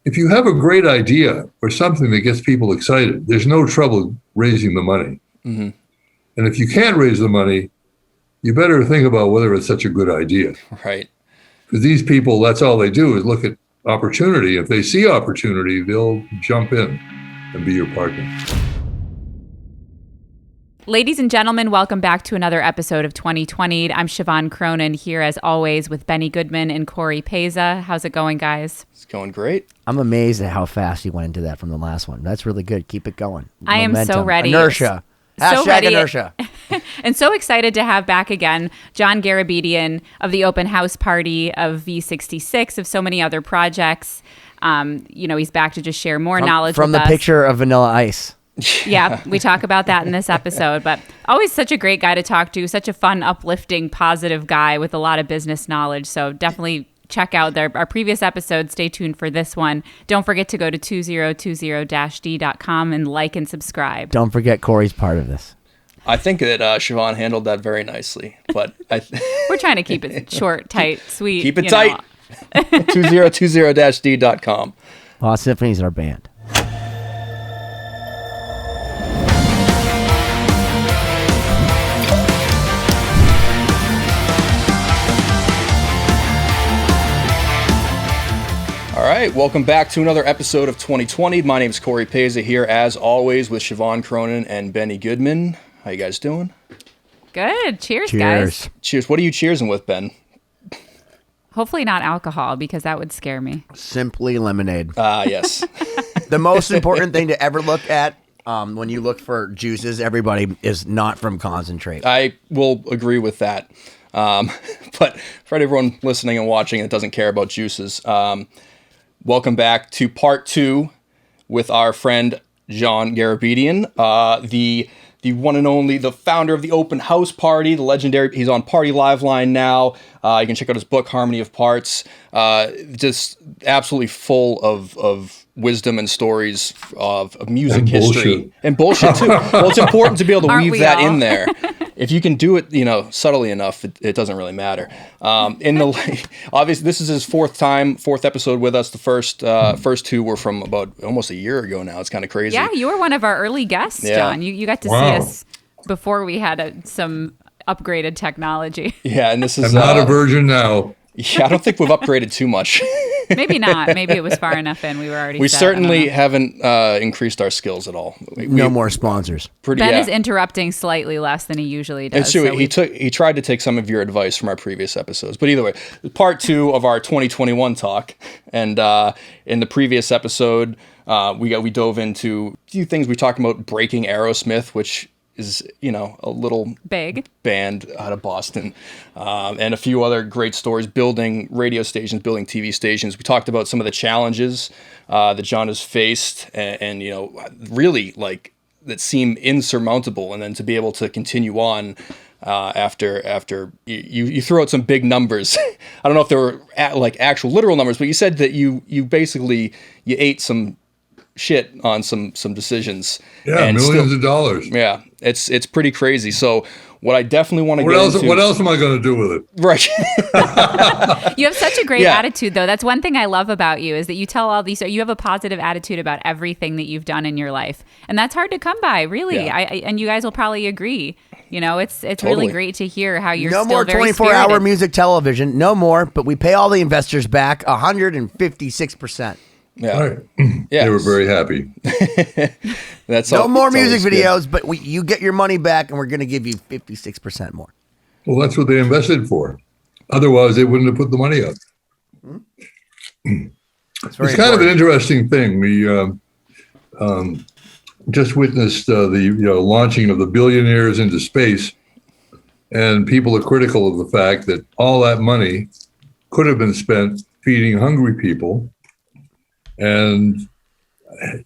if you have a great idea or something that gets people excited, there's no trouble raising the money. Mm-hmm. And if you can't raise the money, you better think about whether it's such a good idea. Right. Because these people, that's all they do is look at opportunity. If they see opportunity, they'll jump in and be your partner. Ladies and gentlemen, welcome back to another episode of 2020. I'm Siobhán Cronin here as always with Benny Goodman and Cory Peza. How's it going, guys? It's going great. I'm amazed at how fast you went into that from the last one. That's really good. Keep it going. I am so ready. Inertia. So Hashtag ready. inertia. And so excited to have back again John Garabedian of the Open House Party, of V66, of so many other projects. He's back to just share more knowledge from with the us. Picture of Vanilla Ice. Yeah, we talk about that in this episode, but always such a great guy to talk to, such a fun, uplifting, positive guy with a lot of business knowledge. So definitely check out our previous episode. Stay tuned for this one. Don't forget to go to 2020-d.com and like and subscribe. Don't forget Cory's part of this. I think that Siobhán handled that very nicely, but We're trying to keep it short, tight, sweet. keep it tight. 2020-d.com. Lost Symphonies are our band. All right, welcome back to another episode of 2020. My name is Cory Peza here, as always, with Siobhán Cronin and Benny Goodman. How you guys doing? Good. Cheers, guys. Cheers. What are you cheersing with, Ben? Hopefully not alcohol, because that would scare me. Simply lemonade. Yes. The most important thing to ever look at when you look for juices, everybody, is not from concentrate. I will agree with that. But for everyone listening and watching that doesn't care about juices, welcome back to part 2 with our friend John Garabedian, the one and only, the founder of the Open House Party, the legendary. He's on Party Liveline now. You can check out his book, Harmony of Parts. Just absolutely full of wisdom and stories of music history and bullshit too. Well, it's important to be able to weave that in there. If you can do it, subtly enough, it doesn't really matter. Obviously, this is his fourth episode with us. The first 2 were from about almost a year ago now. It's kind of crazy. Yeah, you were one of our early guests, John. You got to see us before we had some upgraded technology. Yeah, and this is I'm not a virgin now. Yeah, I don't think we've upgraded too much. Maybe not. Maybe it was far enough in. We were already. We certainly haven't increased our skills at all. No more sponsors. Ben is interrupting slightly less than he usually does. It's true. He tried to take some of your advice from our previous episodes, but either way, part 2 of our 2021 talk, and in the previous episode, we dove into a few things. We talked about breaking Aerosmith, which is a little big band out of Boston, and a few other great stories, building radio stations, building TV stations. We talked about some of the challenges that John has faced, and really that seem insurmountable, and then to be able to continue on after you threw out some big numbers. I don't know if there were actual literal numbers, but you said that you basically ate some shit on some decisions. Yeah, and millions of dollars. Yeah, it's pretty crazy. So what I definitely want to get into... What else am I going to do with it? Right. You have such a great attitude, though. That's one thing I love about you, is that you tell all these... You have a positive attitude about everything that you've done in your life. And that's hard to come by, really. Yeah. And you guys will probably agree. It's Totally. really great to hear how you're No still more very 24-hour music television. No more, but we pay all the investors back 156%. Yeah. Right. Yeah. They were very happy. That's No all, more it's music always videos, but you get your money back, and we're going to give you 56% more. Well, that's what they invested for. Otherwise, they wouldn't have put the money up. It's kind of an interesting thing. We just witnessed the launching of the Billionaires into space, and people are critical of the fact that all that money could have been spent feeding hungry people. And,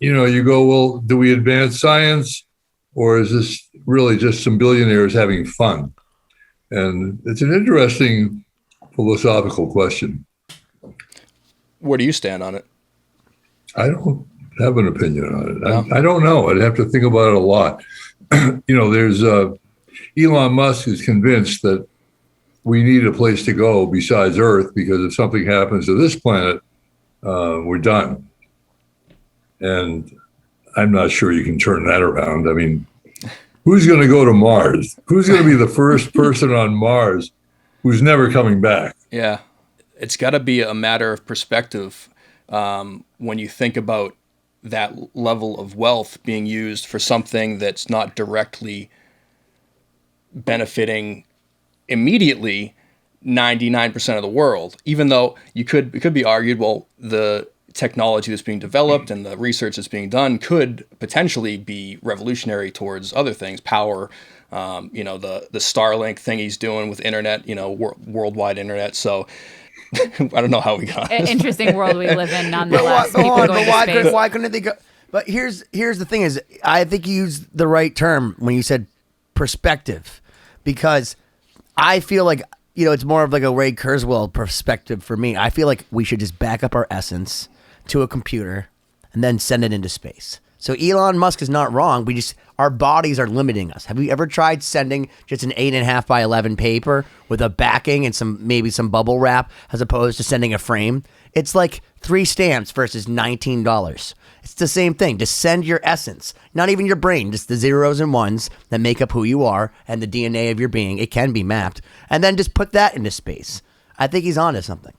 you go, well, do we advance science, or is this really just some billionaires having fun? And it's an interesting philosophical question. Where do you stand on it? I don't have an opinion on it. No. I don't know. I'd have to think about it a lot. There's Elon Musk is convinced that we need a place to go besides Earth, because if something happens to this planet, we're done. And I'm not sure you can turn that around. I mean, who's going to go to Mars? Who's going to be the first person on Mars who's never coming back? Yeah. It's got to be a matter of perspective when you think about that level of wealth being used for something that's not directly benefiting immediately 99% of the world, even though it could be argued, well, the technology that's being developed and the research that's being done could potentially be revolutionary towards other things, power, the Starlink thing he's doing with internet, worldwide internet. So I don't know how we got on this. Interesting world we live in, nonetheless. Why couldn't they go? But here's the thing is, I think you used the right term when you said perspective, because I feel like, it's more of like a Ray Kurzweil perspective for me. I feel like we should just back up our essence to a computer and then send it into space. So Elon Musk is not wrong. Our bodies are limiting us. Have you ever tried sending just an 8.5 by 11 paper with a backing and maybe some bubble wrap as opposed to sending a frame? It's like 3 stamps versus $19. It's the same thing. Just send your essence, not even your brain, just the zeros and ones that make up who you are and the DNA of your being. It can be mapped. And then just put that into space. I think he's onto something.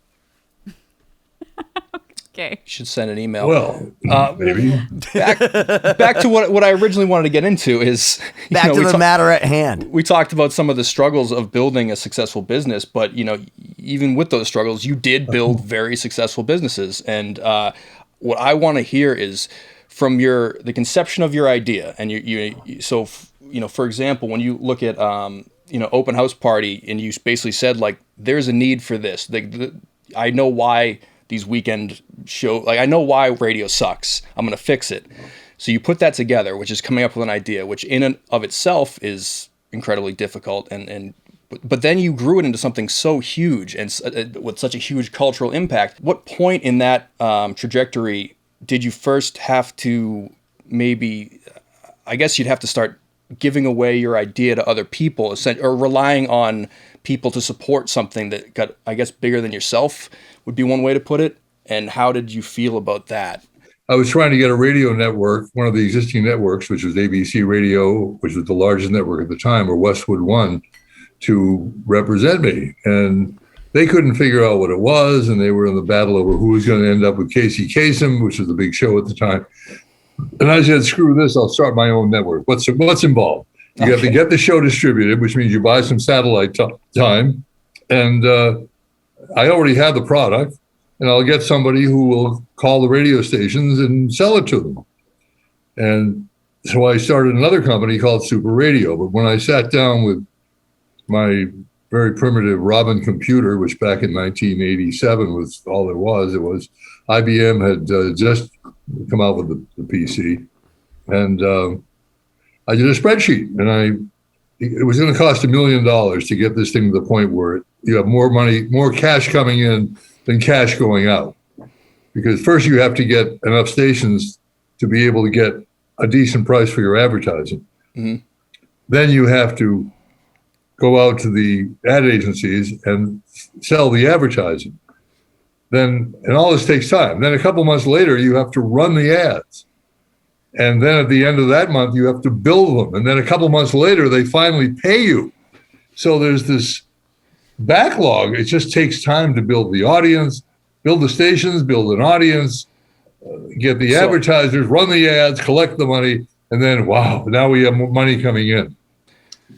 Okay. You should send an email. Well, maybe. Back to what I originally wanted to get into is... Back to the matter at hand. We talked about some of the struggles of building a successful business, but, even with those struggles, you did build very successful businesses. And what I want to hear is from the conception of your idea. And for example, when you look at, Open House Party, and you basically said, like, there's a need for this. I know why these weekend show, like, I know why radio sucks. I'm going to fix it. So you put that together, which is coming up with an idea, which in and of itself is incredibly difficult. But then you grew it into something so huge and with such a huge cultural impact. What point in that trajectory did you first have to I guess you'd have to start giving away your idea to other people, or relying on people to support something that got, I guess, bigger than yourself would be one way to put it. And how did you feel about that? I was trying to get a radio network, one of the existing networks, which was ABC Radio, which was the largest network at the time, or Westwood One, to represent me. And they couldn't figure out what it was. And they were in the battle over who was going to end up with Casey Kasem, which was the big show at the time. And I said, screw this, I'll start my own network. What's involved? You have to get the show distributed, which means you buy some satellite time. And I already had the product, and I'll get somebody who will call the radio stations and sell it to them. And so I started another company called Super Radio. But when I sat down with my very primitive Robin computer, which back in 1987 was all it was IBM had just come out with the PC. And I did a spreadsheet, and it was going to cost $1 million to get this thing to the point where you have more money, more cash coming in than cash going out. Because first you have to get enough stations to be able to get a decent price for your advertising. Mm-hmm. Then you have to go out to the ad agencies and sell the advertising. And all this takes time. Then a couple months later, you have to run the ads. And then at the end of that month, you have to bill them. And then a couple months later, they finally pay you. So there's this backlog. It just takes time to build the audience, build the stations, build an audience, get the advertisers, run the ads, collect the money. And then, wow, now we have more money coming in.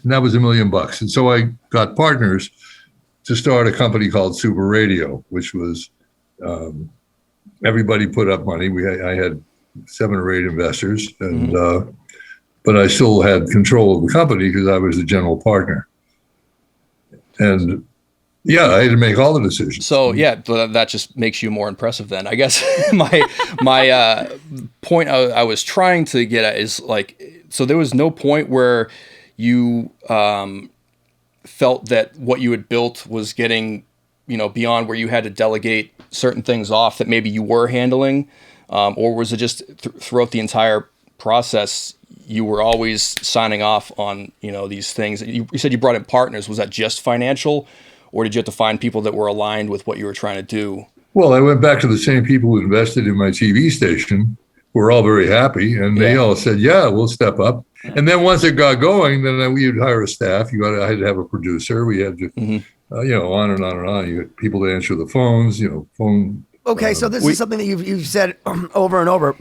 And that was $1 million. And so I got partners to start a company called Super Radio, which was everybody put up money. I had 7 or 8 investors, and but I still had control of the company because I was the general partner. And yeah, I had to make all the decisions. So yeah, that just makes you more impressive then. I guess my point I was trying to get at is like, so there was no point where you felt that what you had built was getting, beyond where you had to delegate certain things off that maybe you were handling, or was it just throughout the entire process you were always signing off on these things? You said you brought in partners. Was that just financial, or did you have to find people that were aligned with what you were trying to do? Well, I went back to the same people who invested in my TV station were all very happy, and they all said, "Yeah, we'll step up." And then once it got going, then we would hire a staff. I had to have a producer. We had to, on and on and on. You had people to answer the phones. Phone. Okay, so this is something that you've said over and over.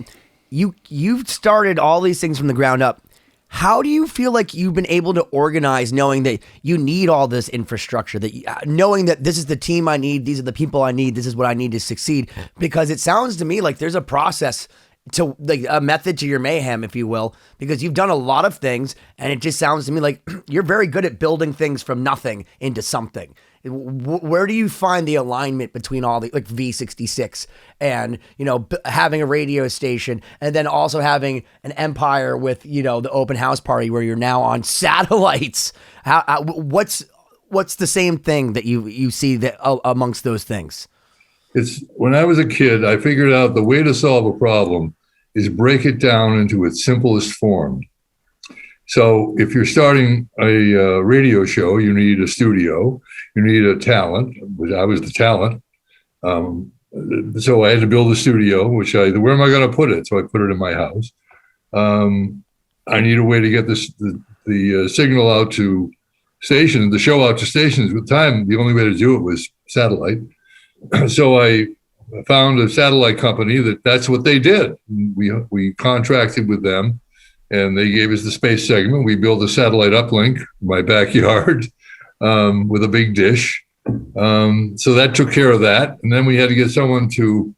You've started all these things from the ground up. How do you feel like you've been able to organize, knowing that you need all this infrastructure, knowing that this is the team I need, these are the people I need, this is what I need to succeed? Because it sounds to me like there's a process to, like, a method to your mayhem, if you will, because you've done a lot of things, and it just sounds to me like you're very good at building things from nothing into something. Where do you find the alignment between all the, like, V66 and, having a radio station, and then also having an empire with, the open house party where you're now on satellites? What's the same thing that you see that amongst those things? It's when I was a kid, I figured out the way to solve a problem is break it down into its simplest form. So if you're starting a radio show, you need a studio, you need a talent, which I was the talent. So I had to build a studio, where am I going to put it? So I put it in my house. I need a way to get the signal out to stations, the show out to stations. At the time, the only way to do it was satellite. So I found a satellite company that's what they did. We contracted with them, and they gave us the space segment. We built a satellite uplink in my backyard with a big dish. So that took care of that. And then we had to get someone to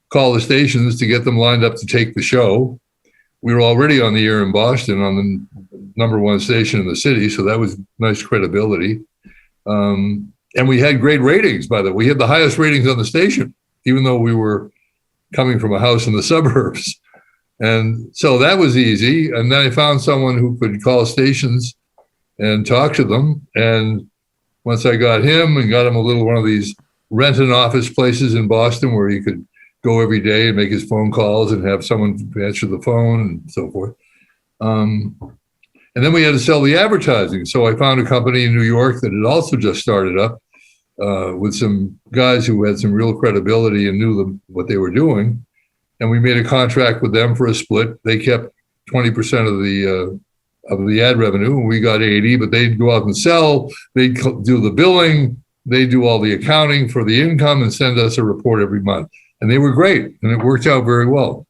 call the stations to get them lined up to take the show. We were already on the air in Boston on the number one station in the city, so that was nice credibility. And we had great ratings, by the way. We had the highest ratings on the station, even though we were coming from a house in the suburbs. And so that was easy. And then I found someone who could call stations and talk to them. And once I got him and got him one of these rent an office places in Boston where he could go every day and make his phone calls and have someone answer the phone and so forth. And then we had to sell the advertising. So I found a company in New York that had also just started up with some guys who had some real credibility and knew what they were doing. And we made a contract with them for a split. They kept 20% of the ad revenue, and we got 80. But they'd go out and sell. They'd do the billing. They'd do all the accounting for the income and send us a report every month. And they were great, and it worked out very well.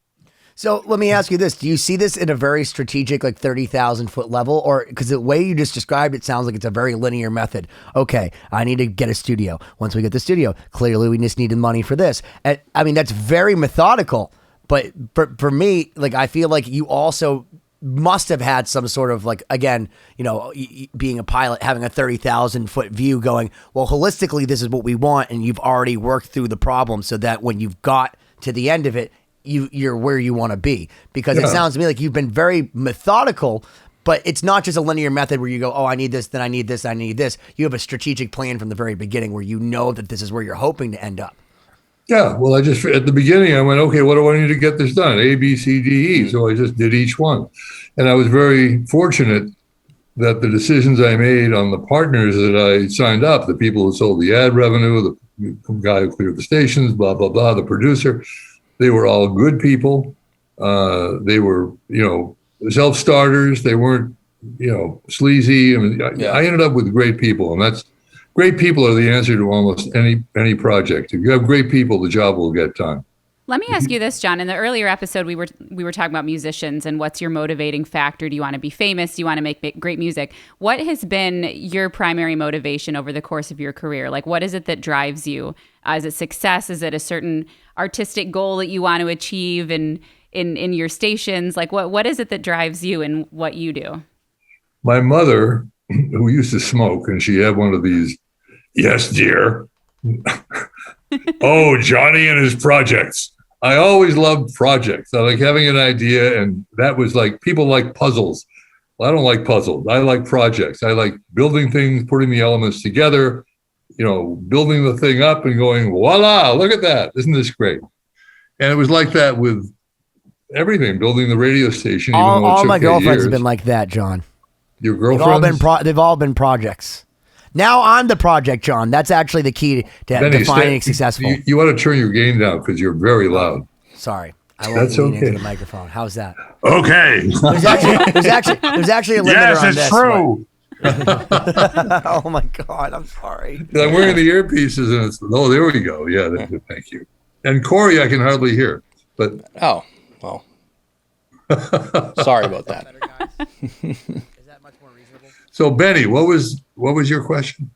So let me ask you this. Do you see this in a very strategic, like 30,000 foot level? Or because the way you just described it sounds like it's a very linear method. Okay, I need to get a studio. Once we get the studio, clearly we just needed money for this. And I mean, that's very methodical. But for me, like, I feel like you also must have had some sort of, like, again, being a pilot, having a 30,000 foot view going, well, holistically, this is what we want. And you've already worked through the problem so that when you've got to the end of it, you're where you want to be. Because it sounds to me like you've been very methodical, but it's not just a linear method where you go, oh, I need this, then I need this, I need this. You have a strategic plan from the very beginning where you know that this is where you're hoping to end up. Yeah, well, at the beginning, I went, okay, what do I need to get this done? A, B, C, D, E. So I just did each one. And I was very fortunate that the decisions I made on the partners that I signed up, the people who sold the ad revenue, the guy who cleared the stations, blah, blah, blah, the producer, they were all good people. They were, self-starters. They weren't, sleazy. I mean, I ended up with great people, and great people are the answer to almost any project. If you have great people, the job will get done. Let me ask you this, John. In the earlier episode, we were talking about musicians and what's your motivating factor. Do you want to be famous? Do you want to make great music? What has been your primary motivation over the course of your career? Like, what is it that drives you? Is it success? Is it a certain artistic goal that you want to achieve in your stations? Like, what is it that drives you in what you do? My mother, who used to smoke, and she had one of these, yes, dear. Oh, Johnny and his projects. I always loved projects. I like having an idea, and that was like, people like puzzles. Well, I don't like puzzles. I like projects. I like building things, putting the elements together, building the thing up and going, voila, look at that. Isn't this great? And it was like that with everything, building the radio station. All my girlfriends have been like that, John. Your girlfriends? They've all been projects. Now I'm the project, John. That's actually the key to defining successful. You want to turn your game down because you're very loud. Sorry. I won't That's lean okay. into the microphone. How's that? Okay. There's actually a limiter Yes, on it's this. true. Oh my God, I'm sorry. I'm wearing the earpieces, and it's there we go. Yeah, thank you. And Cory, I can hardly hear, but Oh, well. Sorry about that. Is that much more reasonable? so Benny, what was your question?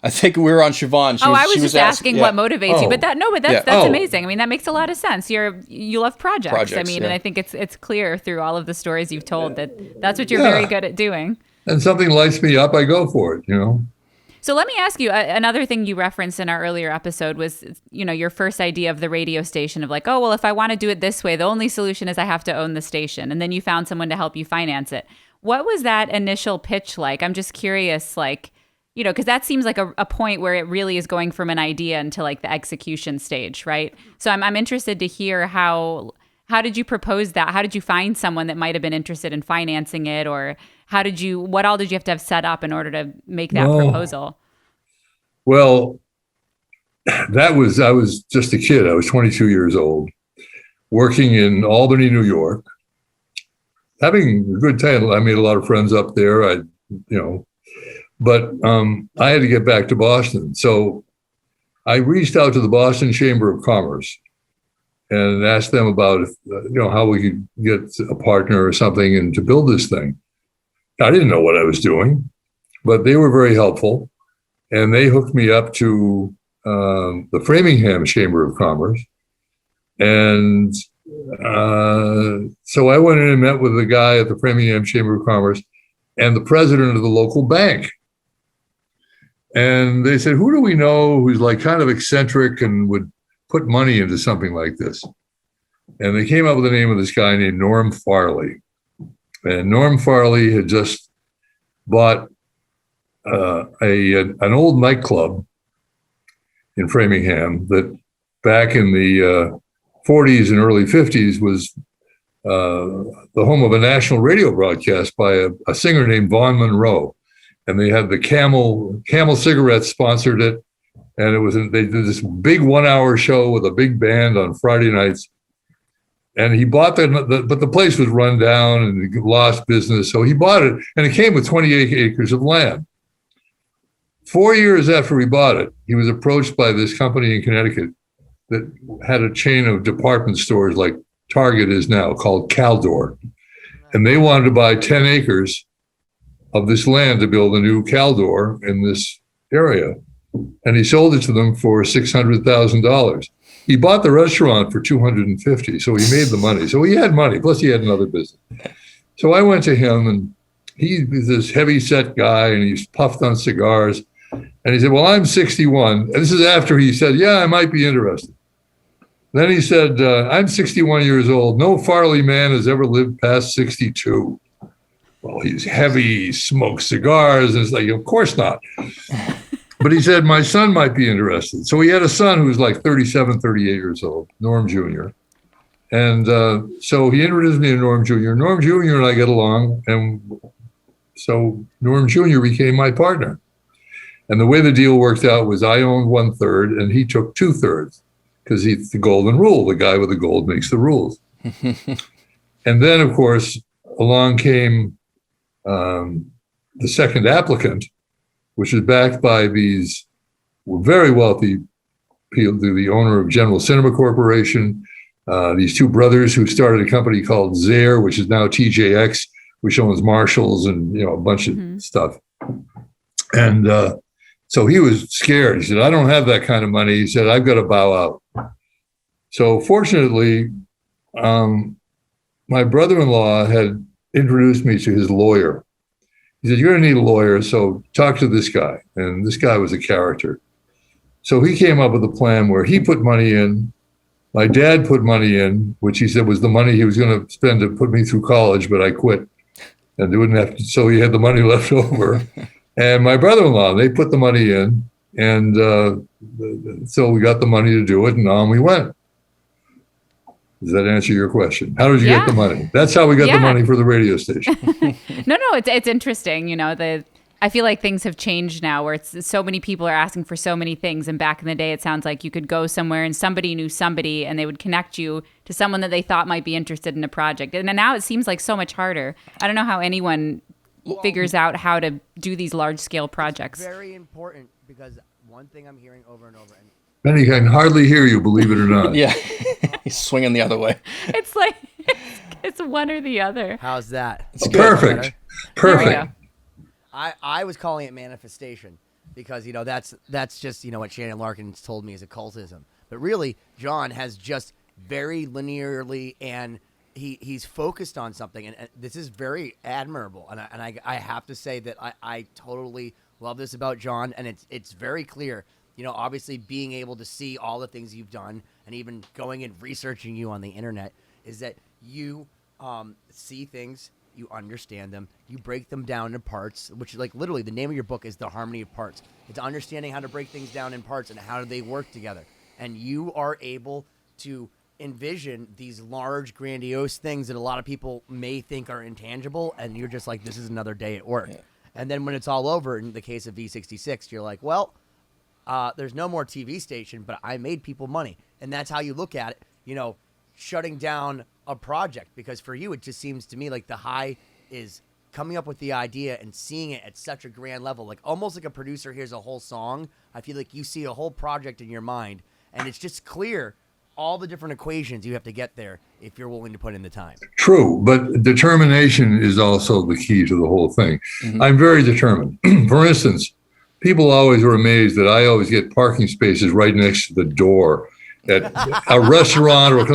I think we were on Siobhán. I was just asking what motivates you, Oh. but that's Oh. amazing. I mean, that makes a lot of sense. You love projects. I Projects, mean, yeah. and I think it's clear through all of the stories you've told that that's what you're very good at doing. And something lights me up, I go for it. So let me ask you, another thing you referenced in our earlier episode was, your first idea of the radio station of like, oh, well, if I want to do it this way, the only solution is I have to own the station. And then you found someone to help you finance it. What was that initial pitch like? I'm just curious, like, because that seems like a point where it really is going from an idea into like the execution stage, right? So I'm interested to hear how did you propose that? How did you find someone that might have been interested in financing it, or what all did you have to have set up in order to make that proposal? Well, I was just a kid. I was 22 years old, working in Albany, New York, having a good time. I made a lot of friends up there. But I had to get back to Boston. So I reached out to the Boston Chamber of Commerce and asked them about how we could get a partner or something and to build this thing. I didn't know what I was doing, but they were very helpful. And they hooked me up to the Framingham Chamber of Commerce. And so I went in and met with the guy at the Framingham Chamber of Commerce and the president of the local bank. And they said, who do we know who's like kind of eccentric and would put money into something like this? And they came up with the name of this guy named Norm Farley. And Norm Farley had just bought an old nightclub in Framingham that back in the 40s and early 50s was the home of a national radio broadcast by a singer named Vaughn Monroe. And they had the Camel cigarettes sponsored it. And they did this big 1 hour show with a big band on Friday nights. And he bought but the place was run down and lost business. So he bought it, and it came with 28 acres of land. 4 years after he bought it, he was approached by this company in Connecticut that had a chain of department stores like Target is now, called Caldor. And they wanted to buy 10 acres of this land to build a new Caldor in this area. And he sold it to them for $600,000. He bought the restaurant for $250,000, so he made the money. So he had money, plus he had another business. So I went to him, and he was this heavy-set guy, and he's puffed on cigars. And he said, well, I'm 61. And this is after he said, yeah, I might be interested. Then he said, I'm 61 years old. No Farley man has ever lived past 62. Well, he's heavy, he smokes cigars. And it's like, of course not. But he said, my son might be interested. So he had a son who was like 37, 38 years old, Norm Jr. And so he introduced me to Norm Jr. Norm Jr. and I get along. And so Norm Jr. became my partner. And the way the deal worked out was I owned 1/3 and he took 2/3 because it's the golden rule. The guy with the gold makes the rules. And then, of course, along came the second applicant, which is backed by these very wealthy people, the owner of General Cinema Corporation, these two brothers who started a company called Zare, which is now TJX, which owns Marshalls and a bunch of stuff. And so he was scared. He said, I don't have that kind of money. He said, I've got to bow out. So fortunately, my brother-in-law had introduced me to his lawyer. He said, you're going to need a lawyer, so talk to this guy. And this guy was a character. So he came up with a plan where he put money in. My dad put money in, which he said was the money he was going to spend to put me through college, but I quit and didn't have to. So he had the money left over. And my brother-in-law, they put the money in. And so we got the money to do it, and on we went. Does that answer your question? How did you get the money? That's how we got the money for the radio station. No, it's interesting. I feel like things have changed now where it's so many people are asking for so many things. And back in the day, it sounds like you could go somewhere and somebody knew somebody and they would connect you to someone that they thought might be interested in a project. And now it seems like so much harder. I don't know how anyone figures out how to do these large scale projects. Very important, because one thing I'm hearing over and over, and Benny can hardly hear you, believe it or not. Yeah, he's swinging the other way. It's like it's one or the other. how's that? Perfect. There we go. Perfect. I was calling it manifestation because, that's just, what Shannon Larkin's told me is occultism. But really, John has just very linearly, and he's focused on something. And this is very admirable. And I have to say that I totally love this about John. And it's very clear, obviously being able to see all the things you've done and even going and researching you on the internet is that you see things. You understand them. You break them down into parts, which like literally the name of your book is The Harmony of Parts. It's understanding how to break things down in parts and how do they work together. And you are able to envision these large, grandiose things that a lot of people may think are intangible. And you're just like, this is another day at work. Yeah. And then when it's all over, in the case of V66, you're like, well, there's no more TV station, but I made people money. And that's how you look at it, shutting down a project, because for you it just seems to me like the high is coming up with the idea and seeing it at such a grand level, like almost like a producer hears a whole song. I feel like you see a whole project in your mind, and it's just clear all the different equations you have to get there if you're willing to put in the time. True, but determination is also the key to the whole thing. Mm-hmm. I'm very determined. For instance, people always were amazed that I always get parking spaces right next to the door at a restaurant,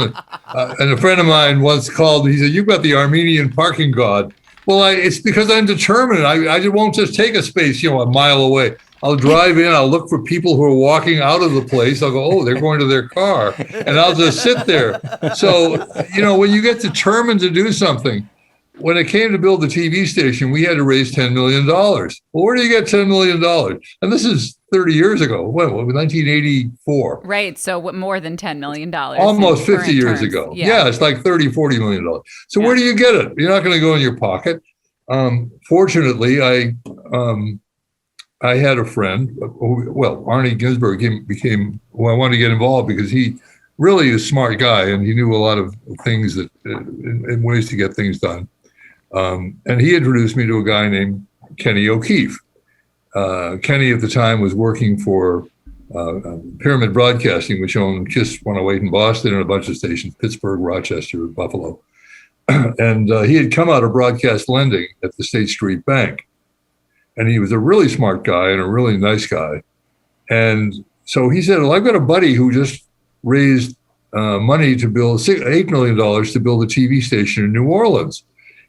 and a friend of mine once called me. He said, "You've got the Armenian parking god." Well, it's because I'm determined. I won't just take a space, a mile away. I'll drive in. I'll look for people who are walking out of the place. I'll go, oh, they're going to their car, and I'll just sit there. So, when you get determined to do something, when it came to build the TV station, we had to raise $10 million. Well, where do you get $10 million? And this is 30 years ago. What, 1984? Right. So what, more than $10 million? Almost 50 years ago. Yeah, it's like $30-40 million. So where do you get it? You're not going to go in your pocket. Fortunately, I had a friend, Arnie Ginsberg became who I wanted to get involved because he really is a smart guy and he knew a lot of things that in ways to get things done. And he introduced me to a guy named Kenny O'Keefe. Kenny at the time was working for Pyramid Broadcasting, which owned KISS 108 in Boston and a bunch of stations, Pittsburgh, Rochester, Buffalo. And he had come out of broadcast lending at the State Street Bank. And he was a really smart guy and a really nice guy. And so he said, well, I've got a buddy who just raised money to build $8 million to build a TV station in New Orleans.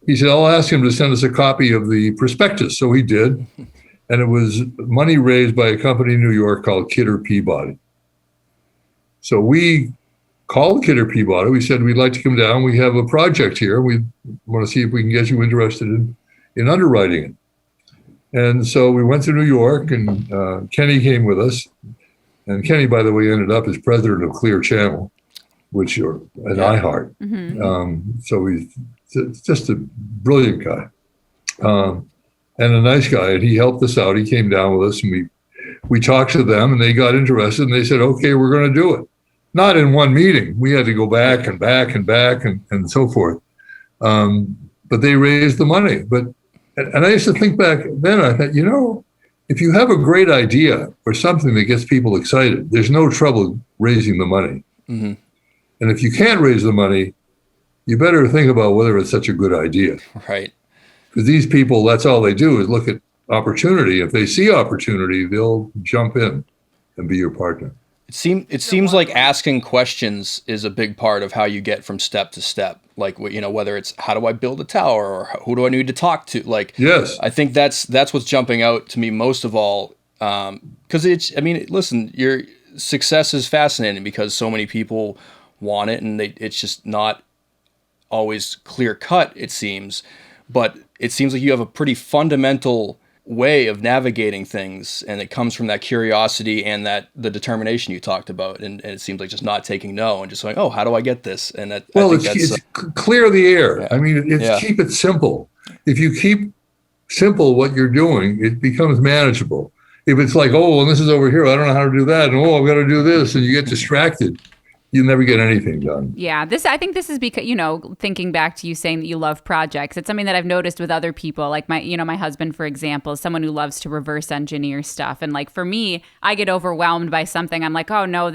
He said, I'll ask him to send us a copy of the prospectus. So he did. And it was money raised by a company in New York called Kidder Peabody. So we called Kidder Peabody. We said, we'd like to come down. We have a project here. We want to see if we can get you interested in underwriting it. And so we went to New York, and Kenny came with us. And Kenny, by the way, ended up as president of Clear Channel, which are an iHeart. Mm-hmm. So he's just a brilliant guy and a nice guy. And he helped us out. He came down with us, and we talked to them, and they got interested. And they said, okay, we're going to do it. Not in one meeting. We had to go back and back and back and so forth. But they raised the money. And I used to think back then, I thought, if you have a great idea or something that gets people excited, there's no trouble raising the money. Mm-hmm. And if you can't raise the money, you better think about whether it's such a good idea. Right. Because these people, that's all they do is look at opportunity. If they see opportunity, they'll jump in and be your partner. It seems like asking questions is a big part of how you get from step to step. Like, whether it's how do I build a tower or who do I need to talk to? Like, yes, I think that's what's jumping out to me most of all. Because listen, your success is fascinating because so many people want it, and it's just not always clear cut. It seems, but it seems like you have a pretty fundamental way of navigating things, and it comes from that curiosity and the determination you talked about, and it seems like just not taking no and just going, oh, how do I get this? And it's clear the air. Yeah. Keep it simple. If you keep simple what you're doing, it becomes manageable. If it's like, oh, well, this is over here, I don't know how to do that, and oh, I've got to do this, and you get distracted, you never get anything done. Yeah, I think this is because, thinking back to you saying that you love projects, it's something that I've noticed with other people. Like my husband, for example, is someone who loves to reverse engineer stuff. And like for me, I get overwhelmed by something. I'm like, oh no,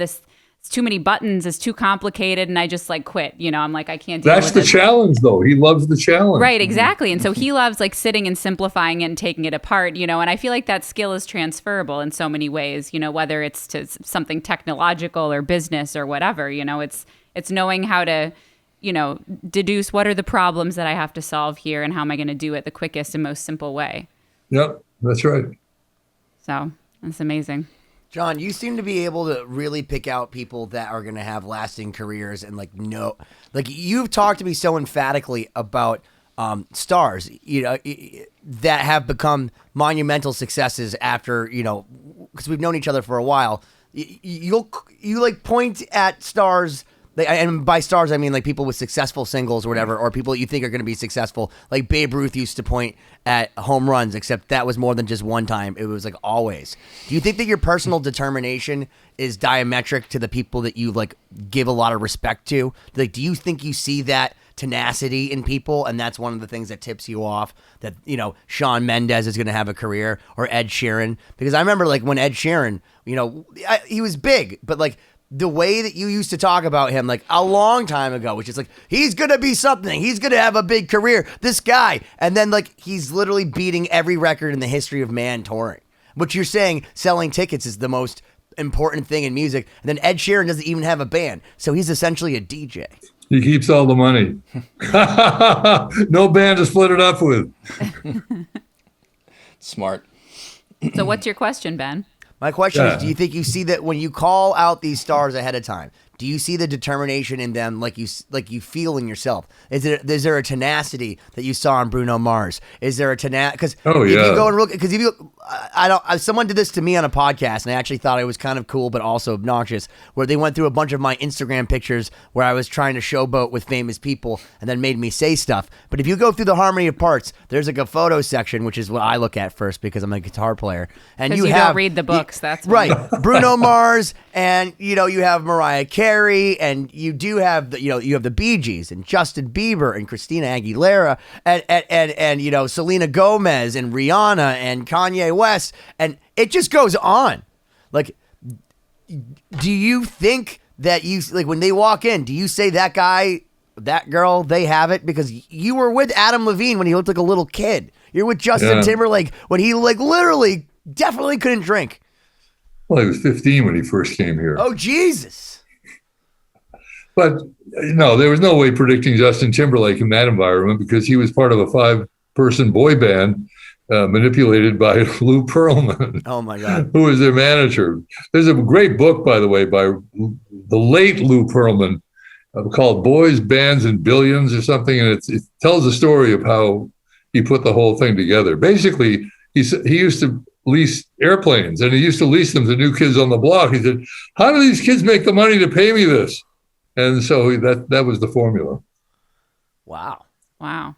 it's too many buttons, it's too complicated, and I just like quit. I'm like, I can't deal with it. That's the challenge, though. He loves the challenge. Right, exactly. And so he loves like sitting and simplifying it and taking it apart, and I feel like that skill is transferable in so many ways, whether it's to something technological or business or whatever, it's knowing how to, deduce what are the problems that I have to solve here and how am I going to do it the quickest and most simple way. Yep, that's right. So that's amazing. John, you seem to be able to really pick out people that are going to have lasting careers and you've talked to me so emphatically about stars, that have become monumental successes after, because we've known each other for a while. You point at stars. And by stars, I mean like people with successful singles or whatever, or people that you think are going to be successful. Like Babe Ruth used to point at home runs, except that was more than just one time. It was like always. Do you think that your personal determination is diametric to the people that you like give a lot of respect to? Like, do you think you see that tenacity in people, and that's one of the things that tips you off that Shawn Mendes is going to have a career, or Ed Sheeran? Because I remember like when Ed Sheeran, he was big, but like the way that you used to talk about him like a long time ago, which is like, he's going to be something. He's going to have a big career, this guy. And then like he's literally beating every record in the history of man touring. But you're saying selling tickets is the most important thing in music. And then Ed Sheeran doesn't even have a band. So he's essentially a DJ. He keeps all the money. No band to split it up with. Smart. So what's your question, Ben? My question is, do you think you see that when you call out these stars ahead of time, do you see the determination in them like you feel in yourself? Is there a tenacity that you saw in Bruno Mars? Is there a tenacity? Because if you go and look, because if you, someone did this to me on a podcast, and I actually thought it was kind of cool, but also obnoxious, where they went through a bunch of my Instagram pictures where I was trying to showboat with famous people, and then made me say stuff. But if you go through the harmony of parts, there's like a photo section, which is what I look at first because I'm a guitar player, and you don't read the books. That's right. Bruno Mars, and you have Mariah Carey, and you do have you have the Bee Gees and Justin Bieber and Christina Aguilera and Selena Gomez and Rihanna and Kanye West, and it just goes on. Like, do you think that when they walk in, do you say that guy, that girl, they have it? Because you were with Adam Levine when he looked like a little kid. You're with Justin Timberlake when he literally definitely couldn't drink. Well, he was 15 when he first came here. Oh, Jesus. But, there was no way predicting Justin Timberlake in that environment because he was part of a 5-person boy band manipulated by Lou Pearlman. Oh, my God. Who was their manager. There's a great book, by the way, by the late Lou Pearlman called Boys, Bands, and Billions or something. And it tells the story of how he put the whole thing together. Basically, he used to lease airplanes, and he used to lease them to New Kids on the Block. He said, how do these kids make the money to pay me this? And so that was the formula. Wow. I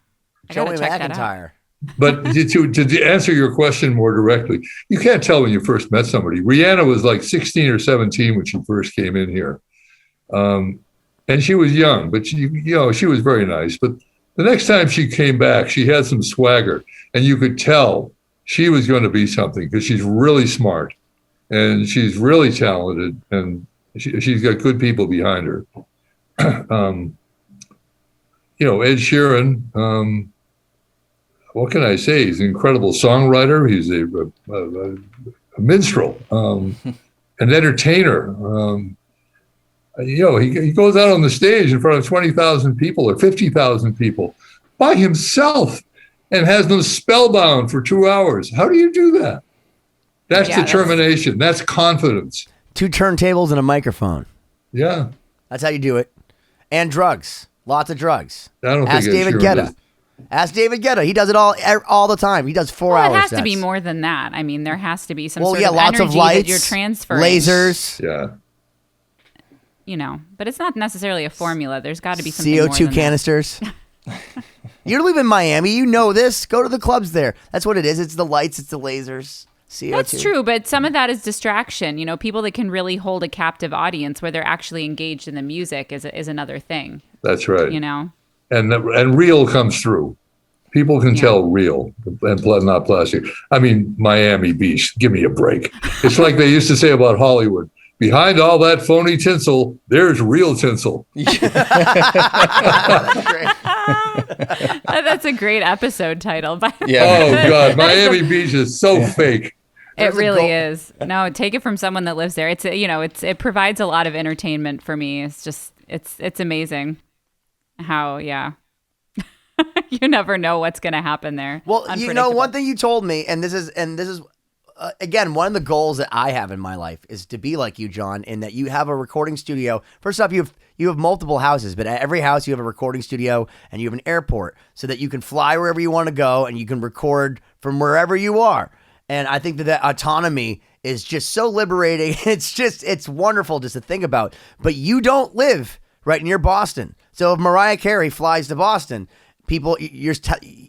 Joey gotta check that out. McIntyre. But to answer your question more directly, you can't tell when you first met somebody. Rihanna was like 16 or 17 when she first came in here. And she was young, but she was very nice. But the next time she came back, she had some swagger, and you could tell she was going to be something because she's really smart and she's really talented, and she's got good people behind her. Ed Sheeran, what can I say? He's an incredible songwriter. He's a minstrel, an entertainer. He goes out on the stage in front of 20,000 people or 50,000 people by himself and has them spellbound for 2 hours. How do you do that? That's determination. That's confidence. 2 turntables and a microphone. Yeah. That's how you do it. And drugs. Lots of drugs. I don't Ask think David Guetta. Ask David Guetta. He does it all the time. He does 4-hour It has sets. to be more than that. I mean, there has to be some sort of lots energy of lights, that you're transferring. lasers. Yeah. But it's not necessarily a formula. There's got to be something CO2 more than canisters. You live in Miami. You know this. Go to the clubs there. That's what it is. It's the lights. It's the lasers. CO2. That's true, but some of that is distraction. You know, people that can really hold a captive audience where they're actually engaged in the music is another thing. That's right. You know, and real comes through. People can tell real and not plastic. I mean, Miami Beach, give me a break. It's like they used to say about Hollywood. Behind all that phony tinsel, there's real tinsel. That's a great episode title. Oh, God. Miami Beach is so fake. It really is. No, take it from someone that lives there. It provides a lot of entertainment for me. It's just, it's amazing how, you never know what's going to happen there. Well, one thing you told me, and this is again, one of the goals that I have in my life is to be like you, John, in that you have a recording studio. First off, you have multiple houses, but at every house you have a recording studio and you have an airport so that you can fly wherever you want to go and you can record from wherever you are. And I think that autonomy is just so liberating. It's wonderful just to think about. But you don't live right near Boston. So if Mariah Carey flies to Boston, people, you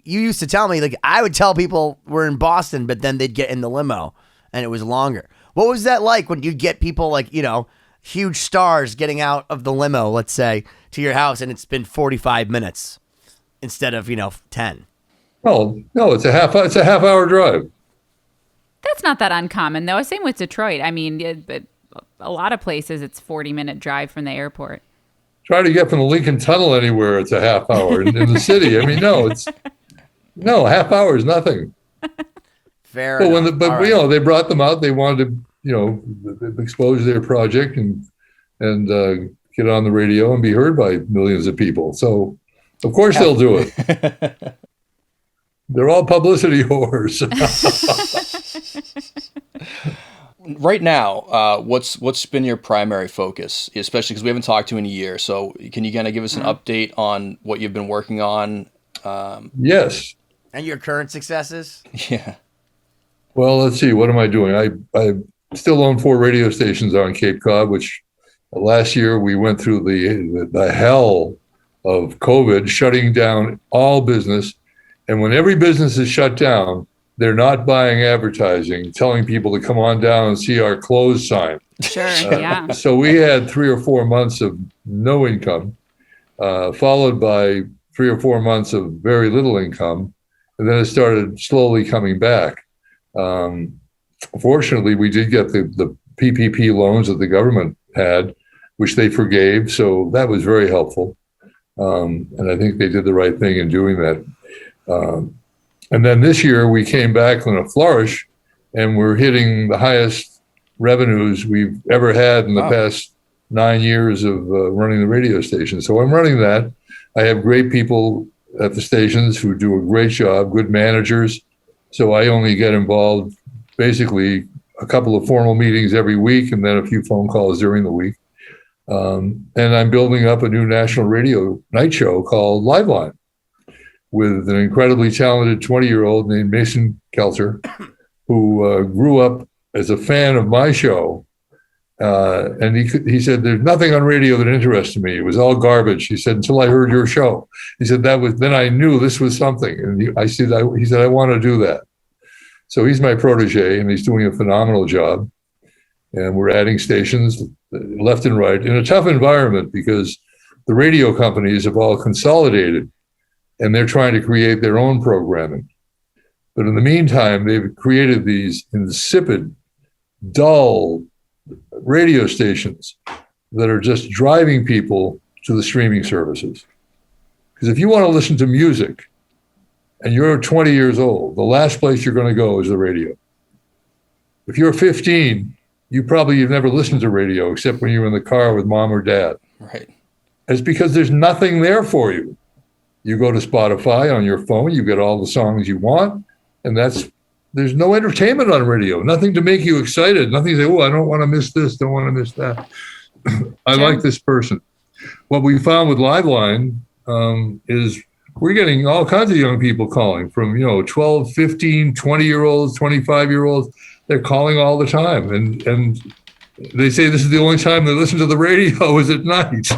used to tell me, like, I would tell people we're in Boston, but then they'd get in the limo and it was longer. What was that like when you'd get people like, huge stars getting out of the limo, let's say, to your house and it's been 45 minutes instead of, 10? Oh, no, it's a half hour drive. That's not that uncommon, though. Same with Detroit. I mean, but a lot of places it's 40-minute drive from the airport. Try to get from the Lincoln Tunnel anywhere, it's a half hour. In the city, I mean, half hour is nothing. Fair enough. They brought them out. They wanted to, expose their project and get on the radio and be heard by millions of people. So, of course, they'll do it. They're all publicity whores. Right now, what's been your primary focus, especially because we haven't talked to you in a year? So can you kind of give us an update on what you've been working on? Yes. And your current successes? Yeah. Well, let's see. What am I doing? I still own 4 radio stations on Cape Cod, which last year we went through the hell of COVID, shutting down all business. And when every business is shut down, they're not buying advertising, telling people to come on down and see our closed sign. Sure, yeah. So we had 3 or 4 months of no income, followed by 3 or 4 months of very little income. And then it started slowly coming back. Fortunately, we did get the PPP loans that the government had, which they forgave. So that was very helpful. And I think they did the right thing in doing that. And then this year we came back in a flourish and we're hitting the highest revenues we've ever had in the past 9 years of running the radio station. So I'm running that. I have great people at the stations who do a great job, good managers. So I only get involved basically a couple of formal meetings every week and then a few phone calls during the week. And I'm building up a new national radio night show called Liveline, with an incredibly talented 20-year-old named Mason Kelter, who grew up as a fan of my show. And he said, there's nothing on radio that interested me. It was all garbage. He said, until I heard your show. He said, then I knew this was something. And he said, I want to do that. So he's my protege, and he's doing a phenomenal job. And we're adding stations left and right in a tough environment because the radio companies have all consolidated. And they're trying to create their own programming. But in the meantime, they've created these insipid, dull radio stations that are just driving people to the streaming services. Because if you want to listen to music and you're 20 years old, the last place you're going to go is the radio. If you're 15, you've never listened to radio except when you're in the car with mom or dad. Right. It's because there's nothing there for you. You go to Spotify on your phone, you get all the songs you want, and there's no entertainment on radio, nothing to make you excited, nothing to say, oh, I don't want to miss this, don't want to miss that. I like this person. What we found with Liveline is we're getting all kinds of young people calling from, 12, 15, 20-year-olds, 25-year-olds. They're calling all the time. And they say this is the only time they listen to the radio is at night.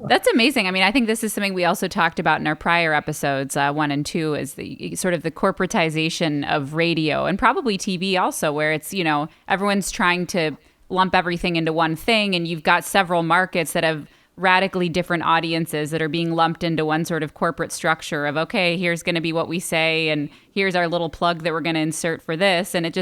That's amazing. I mean, I think this is something we also talked about in our prior episodes, 1 and 2, is the sort of the corporatization of radio and probably TV also, where it's, everyone's trying to lump everything into one thing, and you've got several markets that have radically different audiences that are being lumped into one sort of corporate structure of, okay, here's going to be what we say, and here's our little plug that we're going to insert for this, and it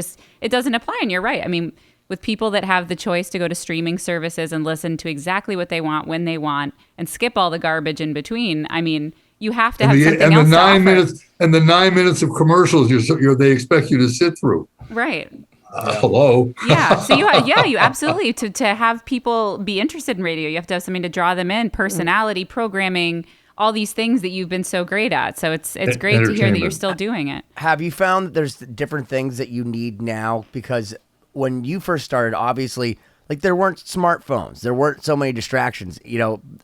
doesn't apply. And you're right. I mean, with people that have the choice to go to streaming services and listen to exactly what they want when they want and skip all the garbage in between, I mean, you have to have something else to offer. And the 9 minutes of commercials they expect you to sit through. Right. Hello. Yeah. So you absolutely, to have people be interested in radio, you have to have something to draw them in, personality, programming, all these things that you've been so great at. So it's great to hear that you're still doing it. Have you found that there's different things that you need now? Because when you first started, obviously, like, there weren't smartphones. There weren't so many distractions.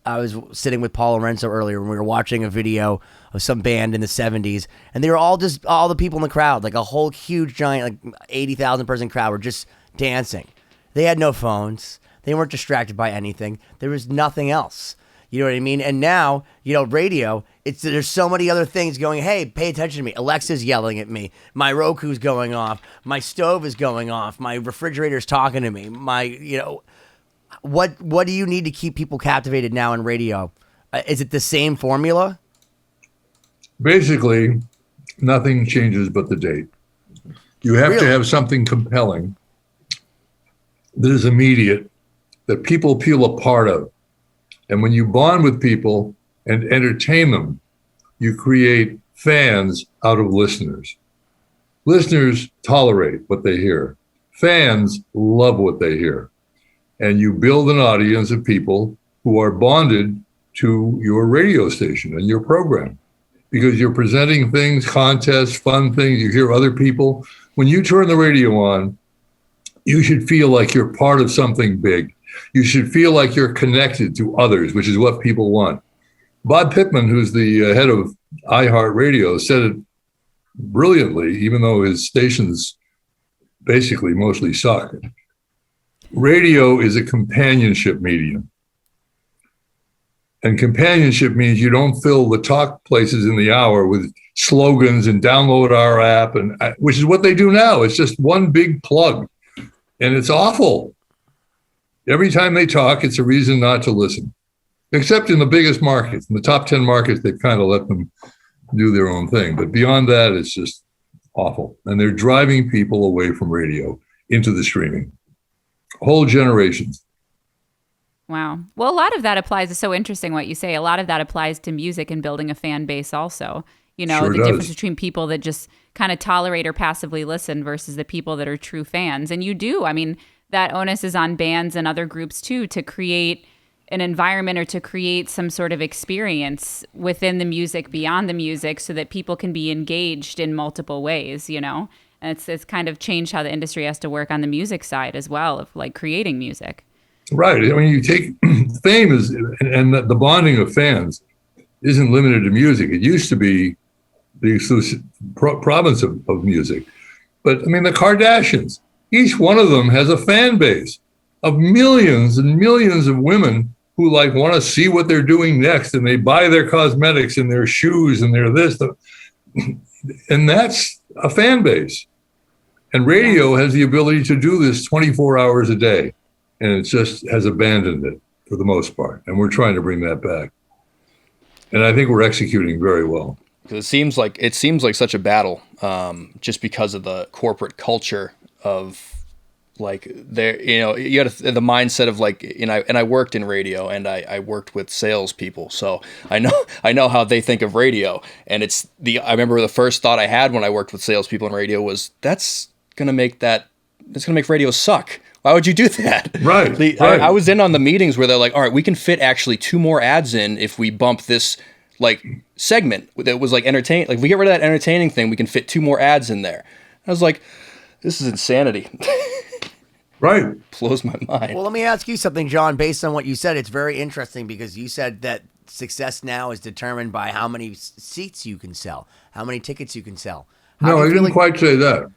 I was sitting with Paul Lorenzo earlier when we were watching a video of some band in the 70s, and they were all the people in the crowd, like a whole huge, giant, like 80,000 person crowd were just dancing. They had no phones. They weren't distracted by anything. There was nothing else. You know what I mean? And now, radio, there's so many other things going, hey, pay attention to me. Alexa's yelling at me. My Roku's going off. My stove is going off. My refrigerator's talking to me. What do you need to keep people captivated now in radio? Is it the same formula? Basically, nothing changes but the date. You have to have something compelling that is immediate, that people feel a part of. And when you bond with people and entertain them, you create fans out of listeners. Listeners tolerate what they hear. Fans love what they hear. And you build an audience of people who are bonded to your radio station and your program, because you're presenting things, contests, fun things. You hear other people. When you turn the radio on, you should feel like you're part of something big. You should feel like you're connected to others, which is what people want. Bob Pittman, who's the head of iHeartRadio, said it brilliantly, even though his stations basically mostly suck. Radio is a companionship medium. And companionship means you don't fill the talk places in the hour with slogans and download our app, which is what they do now. It's just one big plug. And it's awful. Every time they talk, it's a reason not to listen, except in the biggest markets. In the top 10 markets, they've kind of let them do their own thing. But beyond that, it's just awful. And they're driving people away from radio into the streaming. Whole generations. Wow. Well, a lot of that applies. It's so interesting what you say. A lot of that applies to music and building a fan base also. Sure the does. difference between people that just kind of tolerate or passively listen versus the people that are true fans. And you do. I mean, that onus is on bands and other groups too, to create an environment or to create some sort of experience within the music, beyond the music, so that people can be engaged in multiple ways, And it's kind of changed how the industry has to work on the music side as well, of like creating music. Right. I mean, you take fame and the bonding of fans isn't limited to music. It used to be the exclusive province of music. But I mean, the Kardashians, each one of them has a fan base of millions and millions of women who want to see what they're doing next, and they buy their cosmetics and their shoes and their this. And that's a fan base. And radio has the ability to do this 24 hours a day. And it just has abandoned it for the most part. And we're trying to bring that back. And I think we're executing very well. Because it seems like such a battle, just because of the corporate culture of you got the mindset of and I worked in radio, and I worked with salespeople, so I know how they think of radio. And I remember the first thought I had when I worked with salespeople in radio was, that's gonna make radio suck. Why would you do that? Right. I was in on the meetings where they're like, all right, we can fit actually 2 more ads in if we bump this segment that was entertaining. If we get rid of that entertaining thing, we can fit 2 more ads in there. I was like, this is insanity. Right. Blows my mind. Well, let me ask you something, John. Based on what you said, it's very interesting, because you said that success now is determined by how many seats you can sell, how many tickets you can sell. No, I didn't quite say that.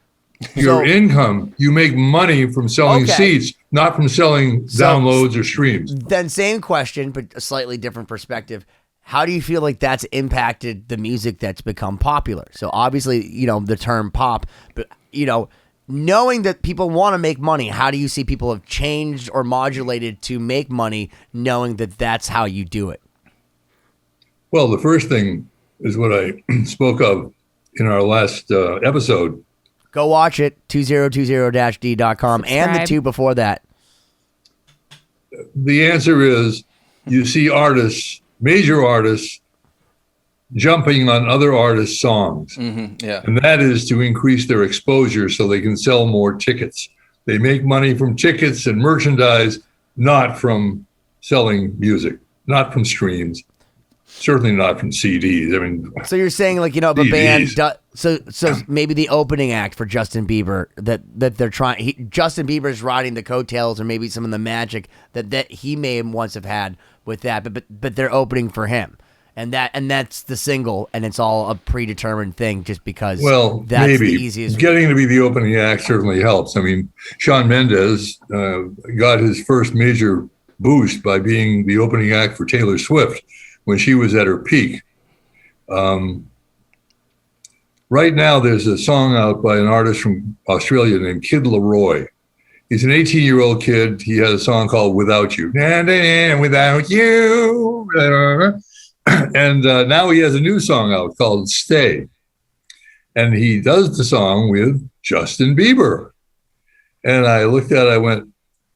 Your income, you make money from selling seats, not from selling downloads or streams. Then same question, but a slightly different perspective. How do you feel like that's impacted the music that's become popular? So obviously, the term pop, but, knowing that people want to make money, how do you see people have changed or modulated to make money, knowing that that's how you do it? Well, the first thing is what I spoke of in our last episode. Go watch it, 2020-d.com, and the two before that. The answer is you see artists, major artists, jumping on other artists' songs. Mm-hmm, yeah. And that is to increase their exposure so they can sell more tickets. They make money from tickets and merchandise, not from selling music, not from streams. Certainly not from CDs. I mean, so you're saying if a band, so maybe the opening act for Justin Bieber that they're trying. Justin Bieber's riding the coattails, or maybe some of the magic that he may once have had with that, but they're opening for him, and that's the single, and it's all a predetermined thing just because. Well, that's maybe the easiest. Getting to be the opening act certainly helps. I mean, Shawn Mendes got his first major boost by being the opening act for Taylor Swift when she was at her peak. Right now, there's a song out by an artist from Australia named Kid Laroi. He's an 18-year-old kid. He had a song called Without You. Without you. And now he has a new song out called Stay. And he does the song with Justin Bieber. And I looked at it, I went,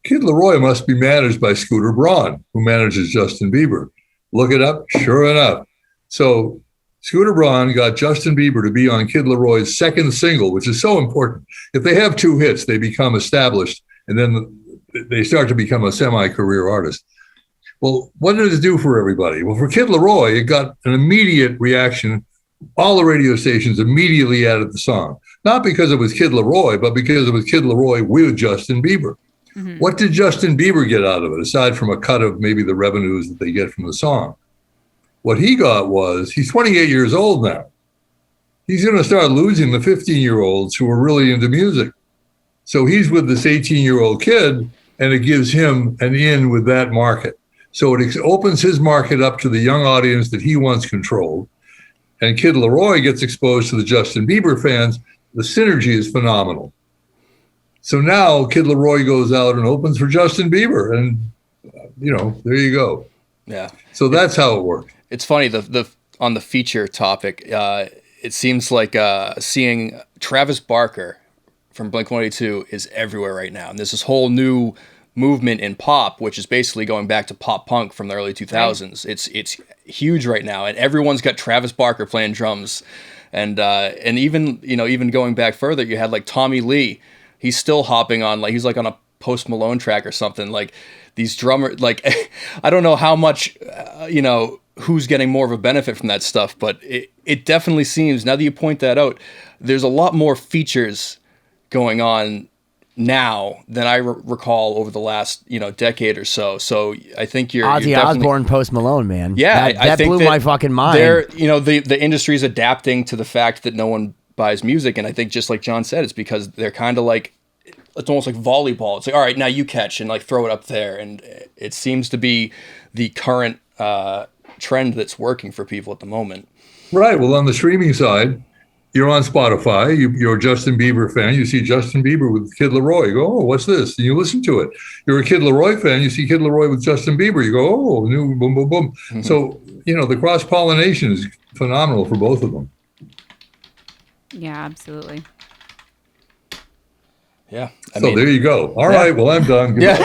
Kid Laroi must be managed by Scooter Braun, who manages Justin Bieber. Look it up, sure enough. So Scooter Braun got Justin Bieber to be on Kid Laroi's second single, which is so important. If they have two hits, they become established, and then they start to become a semi-career artist. Well, what did it do for everybody? Well, for Kid Laroi, it got an immediate reaction. All the radio stations immediately added the song. Not because it was Kid Laroi, but because it was Kid Laroi with Justin Bieber. Mm-hmm. What did Justin Bieber get out of it, aside from a cut of maybe the revenues that they get from the song? What he got was, he's 28 years old now. He's going to start losing the 15-year-olds who are really into music. So he's with this 18-year-old kid, and it gives him an in with that market. So it opens his market up to the young audience that he once controlled. And Kid Laroi gets exposed to the Justin Bieber fans. The synergy is phenomenal. So now Kid Laroi goes out and opens for Justin Bieber, and there you go. Yeah. So that's how it works. It's funny the on the feature topic. It seems like seeing Travis Barker from Blink-182 is everywhere right now, and there's this whole new movement in pop, which is basically going back to pop punk from the early 2000s. Right. It's huge right now, and everyone's got Travis Barker playing drums, and even going back further, you had like Tommy Lee. He's still hopping on, he's on a Post Malone track or something. These drummers, I don't know how much, who's getting more of a benefit from that stuff, but it definitely seems, now that you point that out, there's a lot more features going on now than I recall over the last, decade or so. So I think you're Ozzy Osbourne, Post Malone, man. Yeah, that blew my fucking mind. The industry's adapting to the fact that no one buys music, and I think just like John said, it's because they're kind of it's almost like volleyball. It's all right, now you catch and throw it up there, and it seems to be the current trend that's working for people at the moment. Right. Well, on the streaming side, you're on Spotify, you're a Justin Bieber fan, you see Justin Bieber with Kid Laroi, you go, oh, what's this? And you listen to it. You're a Kid Laroi fan, you see Kid Laroi with Justin Bieber, you go, oh, new boom, boom, boom. Mm-hmm. So, the cross-pollination is phenomenal for both of them. Yeah, absolutely. Yeah. There you go. All right. Well, I'm done. Yeah.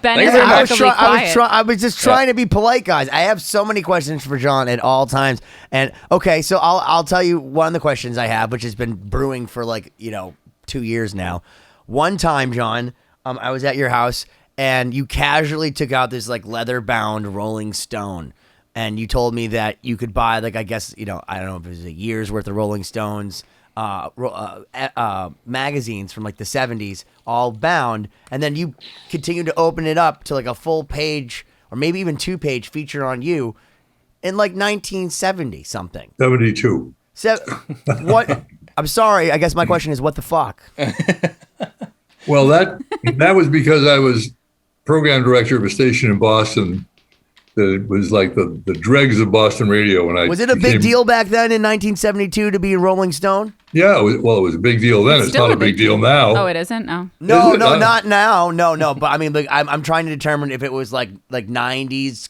Ben is remarkably quiet. I was just trying to be polite, guys. I have so many questions for John at all times. And okay, so I'll tell you one of the questions I have, which has been brewing for 2 years now. One time, John, I was at your house and you casually took out this leather-bound Rolling Stone. And you told me that you could buy I guess, I don't know if it was a year's worth of Rolling Stones magazines from the 70s, all bound, and then you continue to open it up to a full page or maybe even 2-page feature on you in 1970 something. 72. So what? I'm sorry. I guess my question is, what the fuck? Well, that was because I was program director of a station in Boston that was like the dregs of Boston radio. When I Was it a big deal back then in 1972 to be in Rolling Stone? Yeah, it was a big deal then. It's still not a big deal now. Oh, it isn't? No. No, Is it? not now. No. But I mean, like, I'm trying to determine if it was like 90s,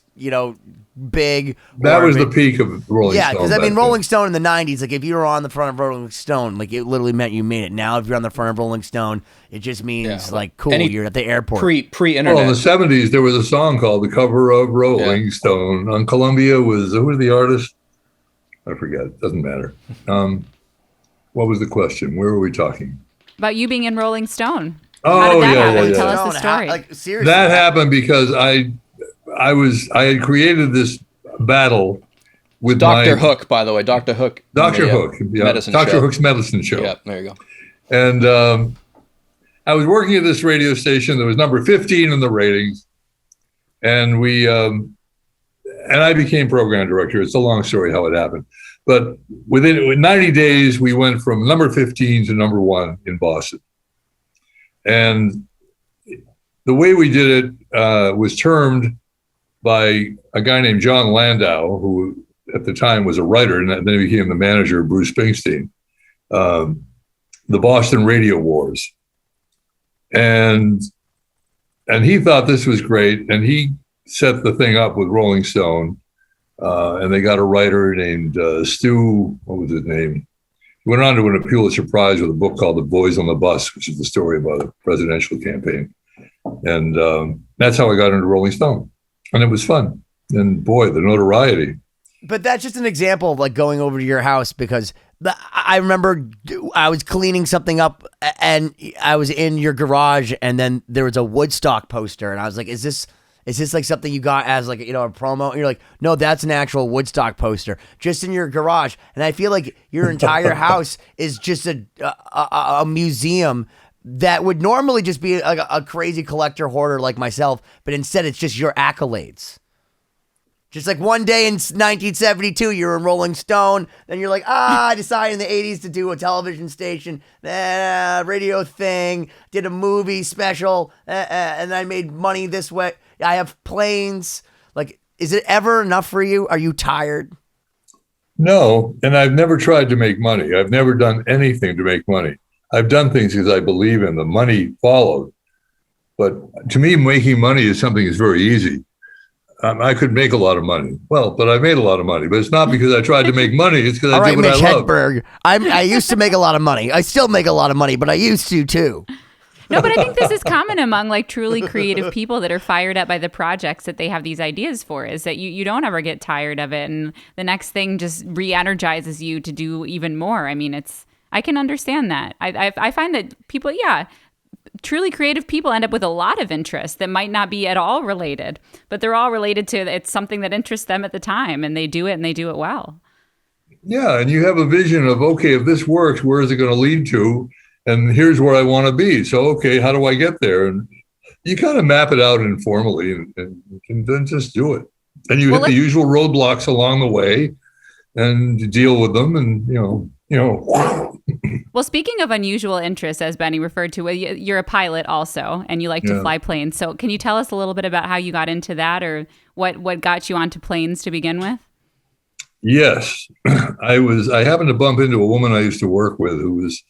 big. That or was if the peak of Rolling Yeah, Stone. because I mean, back Rolling then. Stone in the 90s, like if you were on the front of Rolling Stone, like it literally meant you made it. Now, if you're on the front of Rolling Stone, it just means like cool. You're at the airport. Pre-internet. Well, in the 70s, there was a song called "The Cover of Rolling Stone." On Columbia was who was the artist? I forget. Doesn't matter. What was the question? Where were we talking? About you being in Rolling Stone. Oh, How did that yeah, happen? yeah, yeah. Tell us the story. Like seriously, That happened because I had created this battle with Dr. Hook, by the way. Dr. Hook. Dr. Hook, yeah, medicine Dr. show. Hook's medicine show. Yeah, there you go. And I was working at this radio station that was number 15 in the ratings, and and I became program director. It's a long story how it happened, but within 90 days, we went from number 15 to number 1 in Boston. And the way we did it was termed by a guy named John Landau, who at the time was a writer, and then he became the manager of Bruce Springsteen, the Boston Radio Wars. And he thought this was great, and he set the thing up with Rolling Stone, and they got a writer named Stu, what was his name? He went on to win a Pulitzer Prize with a book called The Boys on the Bus, which is the story about a presidential campaign. And that's how I got into Rolling Stone. And it was fun. And boy, the notoriety. But that's just an example of like going over to your house, because I remember I was cleaning something up and I was in your garage, and then there was a Woodstock poster, and I was like, is this like something you got as like, a promo? And you're like, no, that's an actual Woodstock poster just in your garage. And I feel like your entire house is just a museum that would normally just be a crazy collector hoarder like myself, but instead it's just your accolades. Just like one day in 1972, you're in Rolling Stone. Then you're like, I decided in the 80s to do a television station, radio thing, did a movie special, and I made money this way. I have planes. Like, is it ever enough for you? Are you tired? No, and I've never tried to make money. I've never done anything to make money. I've done things because I believe in them. Money followed. But to me, making money is something that's very easy. I could make a lot of money. Well, but I made a lot of money. But it's not because I tried to make money. It's because I did what Mitch I love. Hedberg. I used to make a lot of money. I still make a lot of money, but I used to too. No, but I think this is common among like truly creative people that are fired up by the projects that they have these ideas for, is that you don't ever get tired of it. And the next thing just re-energizes you to do even more. I mean, I can understand that. I find that people, truly creative people end up with a lot of interests that might not be at all related, but they're all related to it's something that interests them at the time, and they do it well. Yeah, and you have a vision of, okay, if this works, where is it going to lead to? And here's where I want to be. So, okay, how do I get there? And you kind of map it out informally and then just do it. And you hit the usual roadblocks along the way and deal with them, and Well, speaking of unusual interests, as Benny referred to, you're a pilot also, and you like to fly planes. So can you tell us a little bit about how you got into that, or what got you onto planes to begin with? Yes. I happened to bump into a woman I used to work with who was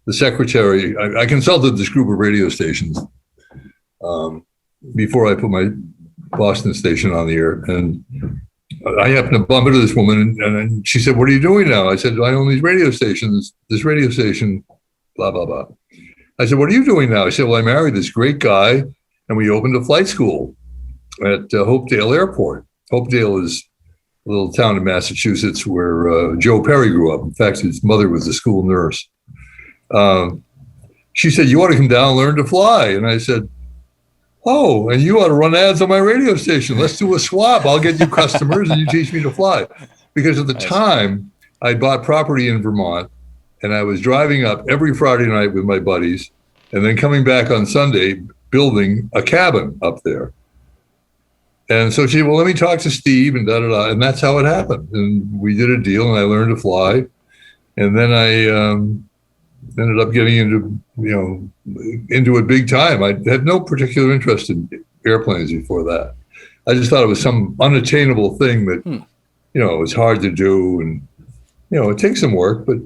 the secretary. I consulted this group of radio stations before I put my Boston station on the air. And I happened to bump into this woman, and she said, "What are you doing now?" I said, "I own these radio stations, this radio station, blah, blah, blah." I said, "What are you doing now?" I said, "Well, I married this great guy, and we opened a flight school at Hopedale Airport." Hopedale is a little town in Massachusetts where Joe Perry grew up. In fact, his mother was a school nurse. She said, "You ought to come down and learn to fly." And I said, "Oh, and you ought to run ads on my radio station. Let's do a swap. I'll get you customers and you teach me to fly." Because at the time, I bought property in Vermont, and I was driving up every Friday night with my buddies, and then coming back on Sunday, building a cabin up there. And so she said, "Well, let me talk to Steve," and da-da-da. And that's how it happened. And we did a deal, and I learned to fly. And then I ended up getting into it big time. I had no particular interest in airplanes before that. I just thought it was some unattainable thing that, it was hard to do, and it takes some work. But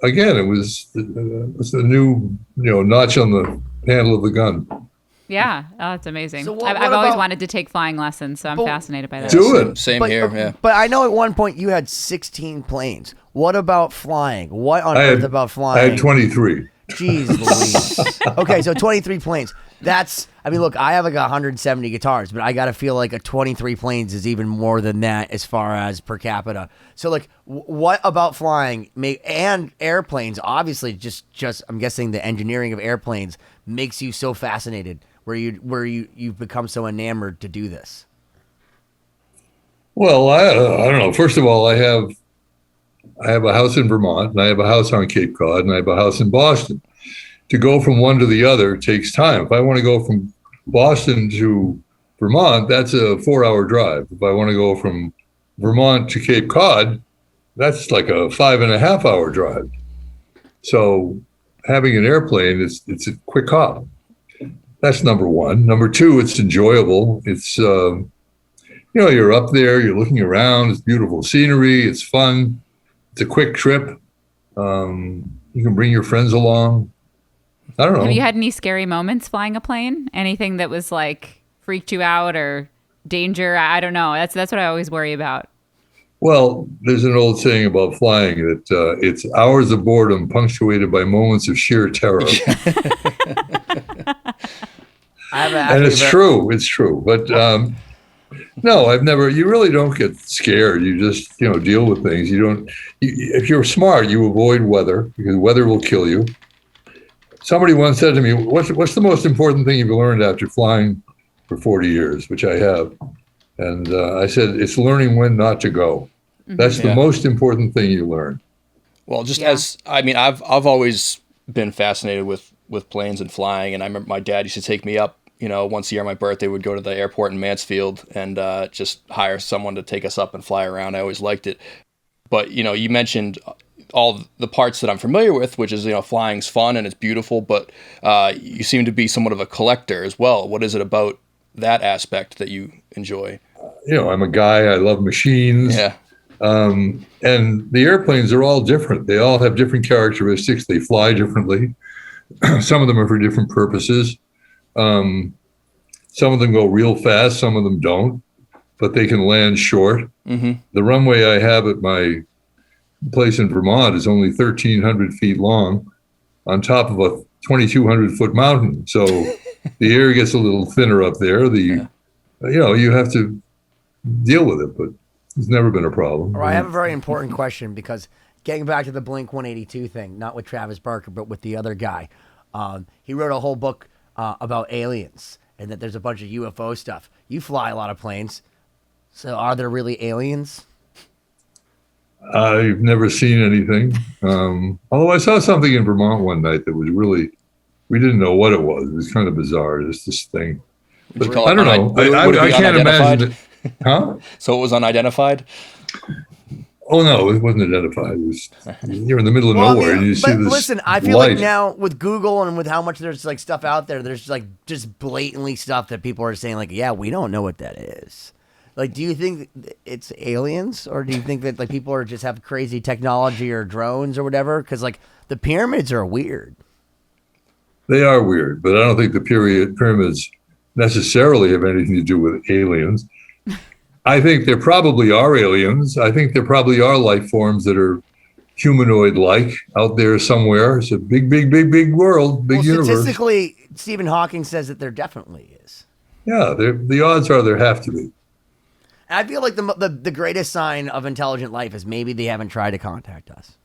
again, it was a new notch on the handle of the gun. Yeah, oh, it's amazing. So I've always wanted to take flying lessons, so I'm fascinated by that. Do it. Same here. Yeah. But I know at one point you had 16 planes. What about flying? What on earth about flying? I had 23. Jeez Louise. Okay, so 23 planes. Look, I have like 170 guitars, but I got to feel like a 23 planes is even more than that as far as per capita. So like, what about flying and airplanes? Obviously, just I'm guessing the engineering of airplanes makes you so fascinated, where you've become so enamored to do this. Well, I don't know. First of all, I have a house in Vermont, and I have a house on Cape Cod, and I have a house in Boston. To go from one to the other takes time. If I want to go from Boston to Vermont, that's a 4-hour drive. If I want to go from Vermont to Cape Cod, that's like a 5.5-hour drive. So having an airplane, it's a quick hop. That's number one. Number two, it's enjoyable. It's, you're up there, you're looking around, it's beautiful scenery, it's fun. It's a quick trip. You can bring your friends along. I don't know. Have you had any scary moments flying a plane? Anything that was like freaked you out or danger? I don't know. That's what I always worry about. Well, there's an old saying about flying that it's hours of boredom punctuated by moments of sheer terror. And it's true. It's true. But no, I've never. You really don't get scared. You just deal with things. If you're smart, you avoid weather, because weather will kill you. Somebody once said to me, "What's the most important thing you've learned after flying for 40 years?" Which I have, and I said, "It's learning when not to go." That's the most important thing you learn. Well, I've always been fascinated with planes and flying, and I remember my dad used to take me up. Once a year on my birthday, we'd go to the airport in Mansfield and just hire someone to take us up and fly around. I always liked it. But, you mentioned all the parts that I'm familiar with, which is, flying's fun and it's beautiful, but you seem to be somewhat of a collector as well. What is it about that aspect that you enjoy? I'm a guy, I love machines. Yeah. And the airplanes are all different. They all have different characteristics. They fly differently. Some of them are for different purposes. Some of them go real fast, some of them don't, but they can land short. Mm-hmm. The runway I have at my place in Vermont is only 1,300 feet long on top of a 2,200 foot mountain. So the air gets a little thinner up there. You have to deal with it, but it's never been a problem. All right, I have a very important question, because getting back to the Blink-182 thing, not with Travis Barker, but with the other guy, he wrote a whole book about aliens and that there's a bunch of UFO stuff. You fly a lot of planes. So are there really aliens? I've never seen anything. Although I saw something in Vermont one night that was really, we didn't know what it was. It was kind of bizarre, just this thing. But I don't know. I can't imagine it. Huh? So it was unidentified? Oh, no, it wasn't identified. It was, you're in the middle of nowhere and you see this listen, I feel light. like now with Google and with how much there's like stuff out there, there's like just blatantly stuff that people are saying like, yeah, we don't know what that is. Like, do you think it's aliens, or do you think that like people are just have crazy technology or drones or whatever? Because like the pyramids are weird. They are weird, but I don't think the pyramids necessarily have anything to do with aliens. I think there probably are aliens. I think there probably are life forms that are humanoid-like out there somewhere. It's a big, big, big, big world, big universe. Statistically, Stephen Hawking says that there definitely is. Yeah, the odds are there have to be. And I feel like the greatest sign of intelligent life is maybe they haven't tried to contact us.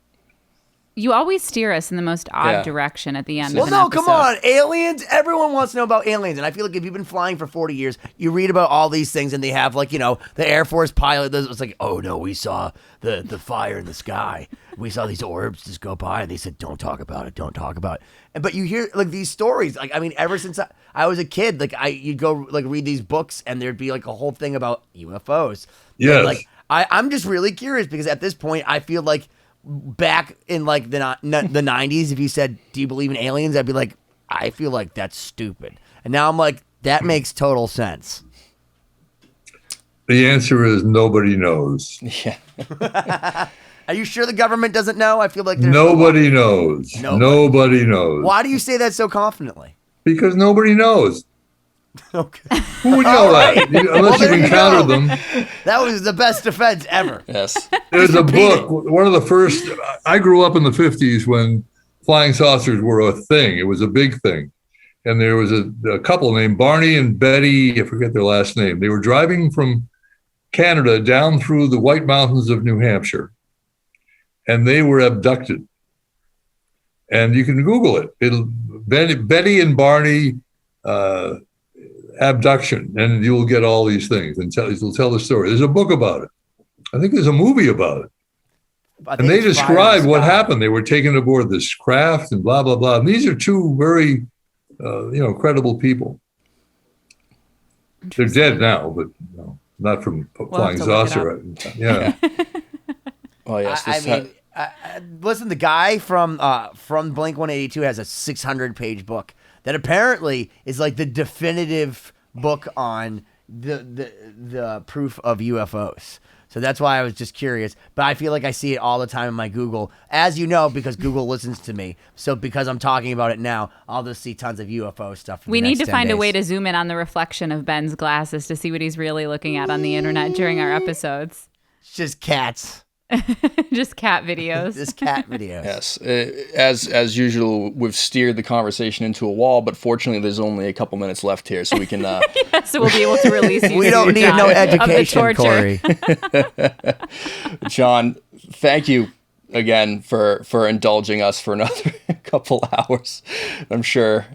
You always steer us in the most odd direction at the end well, of an episode. Come on. Aliens? Everyone wants to know about aliens. And I feel like if you've been flying for 40 years, you read about all these things and they have like, the Air Force pilot. It's like, oh, no, we saw the fire in the sky. We saw these orbs just go by. And they said, don't talk about it. Don't talk about it. But you hear like these stories. Like, I mean, ever since I was a kid, like you'd go like read these books and there'd be like a whole thing about UFOs. Yes. And, like, I'm just really curious because at this point, I feel like back in like the 90s, if you said, "Do you believe in aliens?" I'd be like, "I feel like that's stupid." And now I'm like, that makes total sense. The answer is nobody knows. Yeah. Are you sure the government doesn't know? I feel like there's Nobody knows. Nobody knows. Why do you say that so confidently? Because nobody knows. Okay. Who would know that? Unless you've encountered them. That was the best defense ever. Yes. There's a book, one of the first, I grew up in the 50s when flying saucers were a thing. It was a big thing. And there was a couple named Barney and Betty, I forget their last name. They were driving from Canada down through the White Mountains of New Hampshire. And they were abducted. And you can Google it. Betty and Barney abduction, and you'll get all these things, and it'll tell the story. There's a book about it. I think there's a movie about it. And they describe what happened. They were taken aboard this craft and blah, blah, blah. And these are two very, credible people. They're dead now, but not from flying saucer. Yeah. Well, yes. Listen, the guy from Blink-182 has a 600-page book that apparently is like the definitive book on the proof of UFOs. So that's why I was just curious. But I feel like I see it all the time in my Google, as you know, because Google listens to me. So because I'm talking about it now, I'll just see tons of UFO stuff. We need to find a way to zoom in on the reflection of Ben's glasses to see what he's really looking at on the internet during our episodes. It's just cats. Just cat videos. Just cat videos. Yes. As usual, we've steered the conversation into a wall, but fortunately, there's only a couple minutes left here, so we can. So we'll be able to release you. We don't need no education, Cory. John, thank you again for indulging us for another couple hours. I'm sure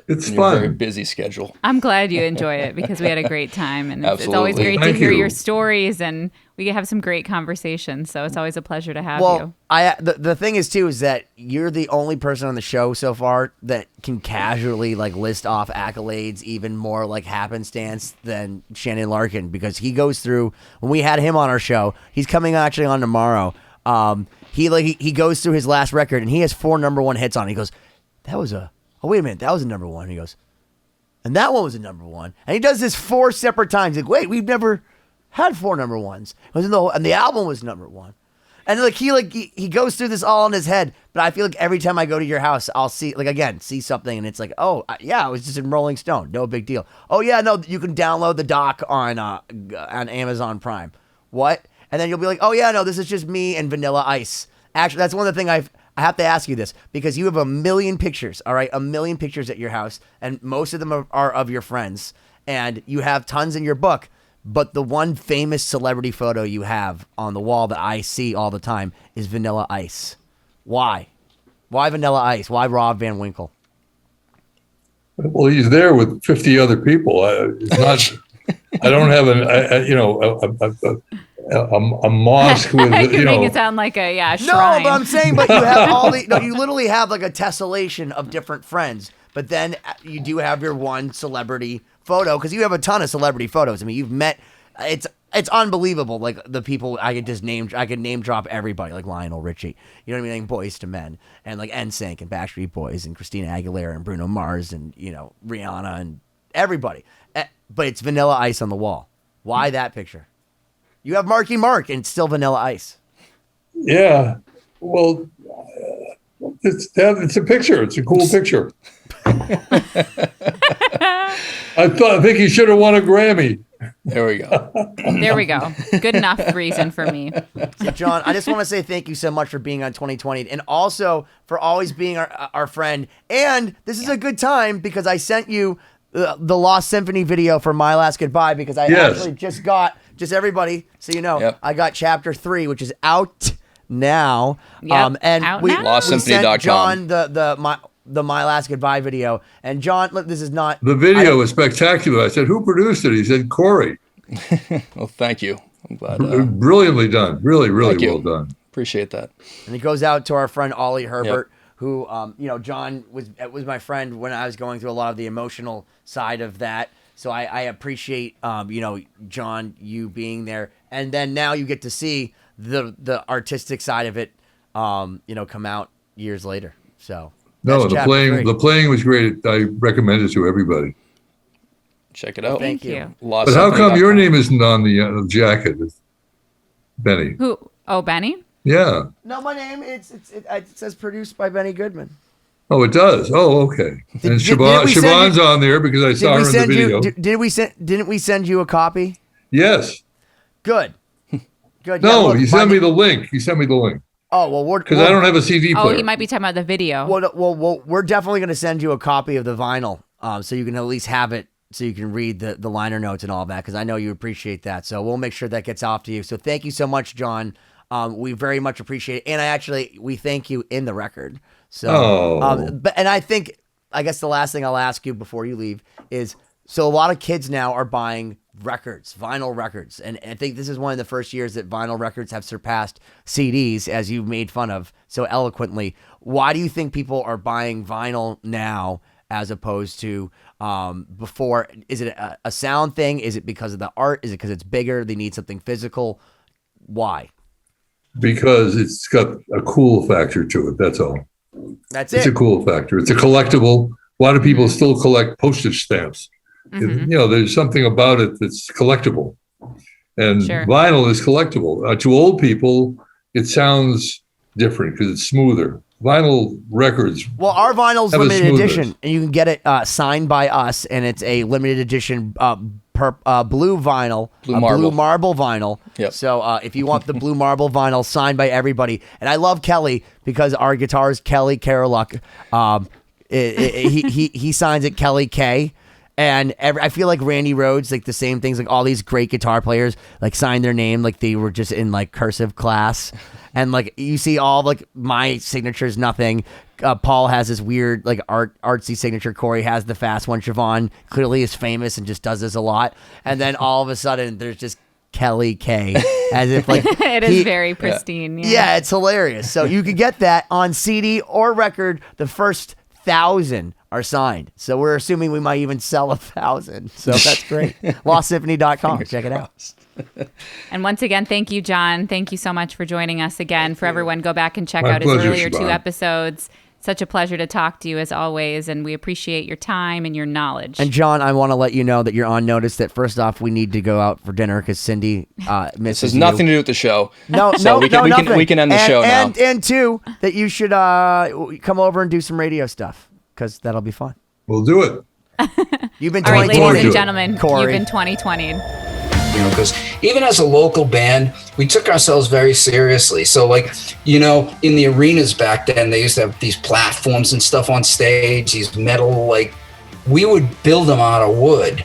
it's in fun. Your very busy schedule. I'm glad you enjoy it because we had a great time, and it's always great to Thank hear you. your stories, and we have some great conversations. So it's always a pleasure to have you. The thing is too is that you're the only person on the show so far that can casually like list off accolades even more like happenstance than Shannon Larkin, because he goes through, when we had him on our show, he's coming actually on tomorrow. He goes through his last record and he has 4 number 1 hits on it. He goes, that was a number 1. He goes, and that one was a number 1. And he does this 4 separate times. Like, wait, we've never had 4 number 1s. It was and the album was number 1. And he goes through this all in his head. But I feel like every time I go to your house, I'll see something, and it's like, oh yeah, it was just in Rolling Stone, no big deal. Oh yeah, no, you can download the doc on Amazon Prime. What? And then you'll be like, oh yeah, no, this is just me and Vanilla Ice. Actually, that's one of the things I have to ask you this, because you have 1 million pictures, all right? 1 million pictures at your house, and most of them are of your friends, and you have tons in your book, but the one famous celebrity photo you have on the wall that I see all the time is Vanilla Ice. Why? Why Vanilla Ice? Why Rob Van Winkle? Well, he's there with 50 other people. It's not. I don't have a mosque with You're making it sound like a No, shrine. but I'm saying, but you have you literally have like a tessellation of different friends, but then you do have your one celebrity photo, because you have a ton of celebrity photos. I mean, you've met, it's unbelievable. Like the people I could name drop everybody, like Lionel Richie, you know what I mean, like Boys to Men, and like NSYNC and Backstreet Boys and Christina Aguilera and Bruno Mars and Rihanna and everybody. But it's Vanilla Ice on the wall. Why that picture? You have Marky Mark and it's still Vanilla Ice. Yeah. Well, it's a picture. It's a cool picture. I think he should have won a Grammy. There we go. There we go. Good enough reason for me. So John, I just want to say thank you so much for being on 2020, and also for always being our friend. And this is a good time because I sent you the Lost Symphony video for My Last Goodbye, because I actually just got, everybody, so you know, I got chapter 3, which is out now. Yep, and out we now. sent John the My Last Goodbye video. And John, look, this is not... The video was spectacular. I said, who produced it? He said, Cory. Well, thank you. I'm glad. Brilliantly done. Really, really well done. Appreciate that. And it goes out to our friend Ollie Herbert, who, John was my friend when I was going through a lot of the emotional side of that. So I appreciate, John, you being there. And then now you get to see the artistic side of it come out years later. So No, that's the chapter playing 3. the playing was great. I recommend it to everybody. Check it out. Thank you. But how come your name isn't on the jacket, Benny? Who? Oh, Benny? Yeah. No, my name it says produced by Benny Goodman. Oh, it does. Oh, okay. And didn't we send Siobhan's you- on there because I saw her in the video. Didn't we send you a copy? Yes. Good. Good. No, yeah, look, he sent me the link. Oh well, Because I don't have a CD player. Oh, he might be talking about the video. Well, we're definitely going to send you a copy of the vinyl, so you can at least have it, so you can read the liner notes and all that. Because I know you appreciate that, so we'll make sure that gets off to you. So thank you so much, John. We very much appreciate it, and we thank you in the record. So, I guess the last thing I'll ask you before you leave is, so a lot of kids now are buying records, vinyl records. And I think this is one of the first years that vinyl records have surpassed CDs, as you made fun of so eloquently. Why do you think people are buying vinyl now as opposed to before? Is it a sound thing? Is it because of the art? Is it because it's bigger? They need something physical? Why? Because it's got a cool factor to it. That's all. That's It's it. a cool factor. It's a collectible. A lot of people still collect postage stamps. There's something about it that's collectible. And Sure. vinyl is collectible. To old people, it sounds different because it's smoother. Vinyl records. Well, our vinyl's have a limited smoothness. edition, and you can get it signed by us, and it's a limited edition blue vinyl, blue marble vinyl. Yep. So if you want the blue marble vinyl signed by everybody, and I love Kelly because our guitarist Kelly Karoluk, he signs it Kelly K. And I feel like Randy Rhoads, like the same things, like all these great guitar players, like sign their name like they were just in like cursive class. And like you see all like my signature's nothing. Paul has this weird like artsy signature. Cory has the fast one. Siobhán clearly is famous and just does this a lot. And then all of a sudden there's just Kelly K, as if like It is very pristine. yeah, it's hilarious. So you could get that on CD or record. The first 1,000 are signed. So we're assuming we might even sell 1,000. So that's great. LostSymphony.com. Check it out. And once again, thank you, John. Thank you so much for joining us again. For everyone, go back and check My out his pleasure, earlier 2 Siobhán. episodes. Such a pleasure to talk to you as always, and we appreciate your time and your knowledge. And John, I want to let you know that you're on notice that first off, we need to go out for dinner because Cindy This misses has nothing to do with the show. No, So we can end the show now. And two, that you should come over and do some radio stuff because that'll be fun. We'll do it. You've been All right, 2020, ladies and gentlemen, Cory. you've been 2020. Because even as a local band, we took ourselves very seriously. So like, in the arenas back then, they used to have these platforms and stuff on stage, these metal, like we would build them out of wood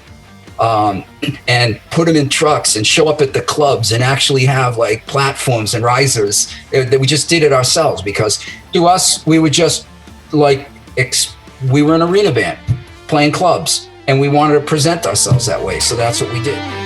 and put them in trucks and show up at the clubs and actually have like platforms and risers that we just did it ourselves because to us, we were just like, we were an arena band playing clubs and we wanted to present ourselves that way. So that's what we did.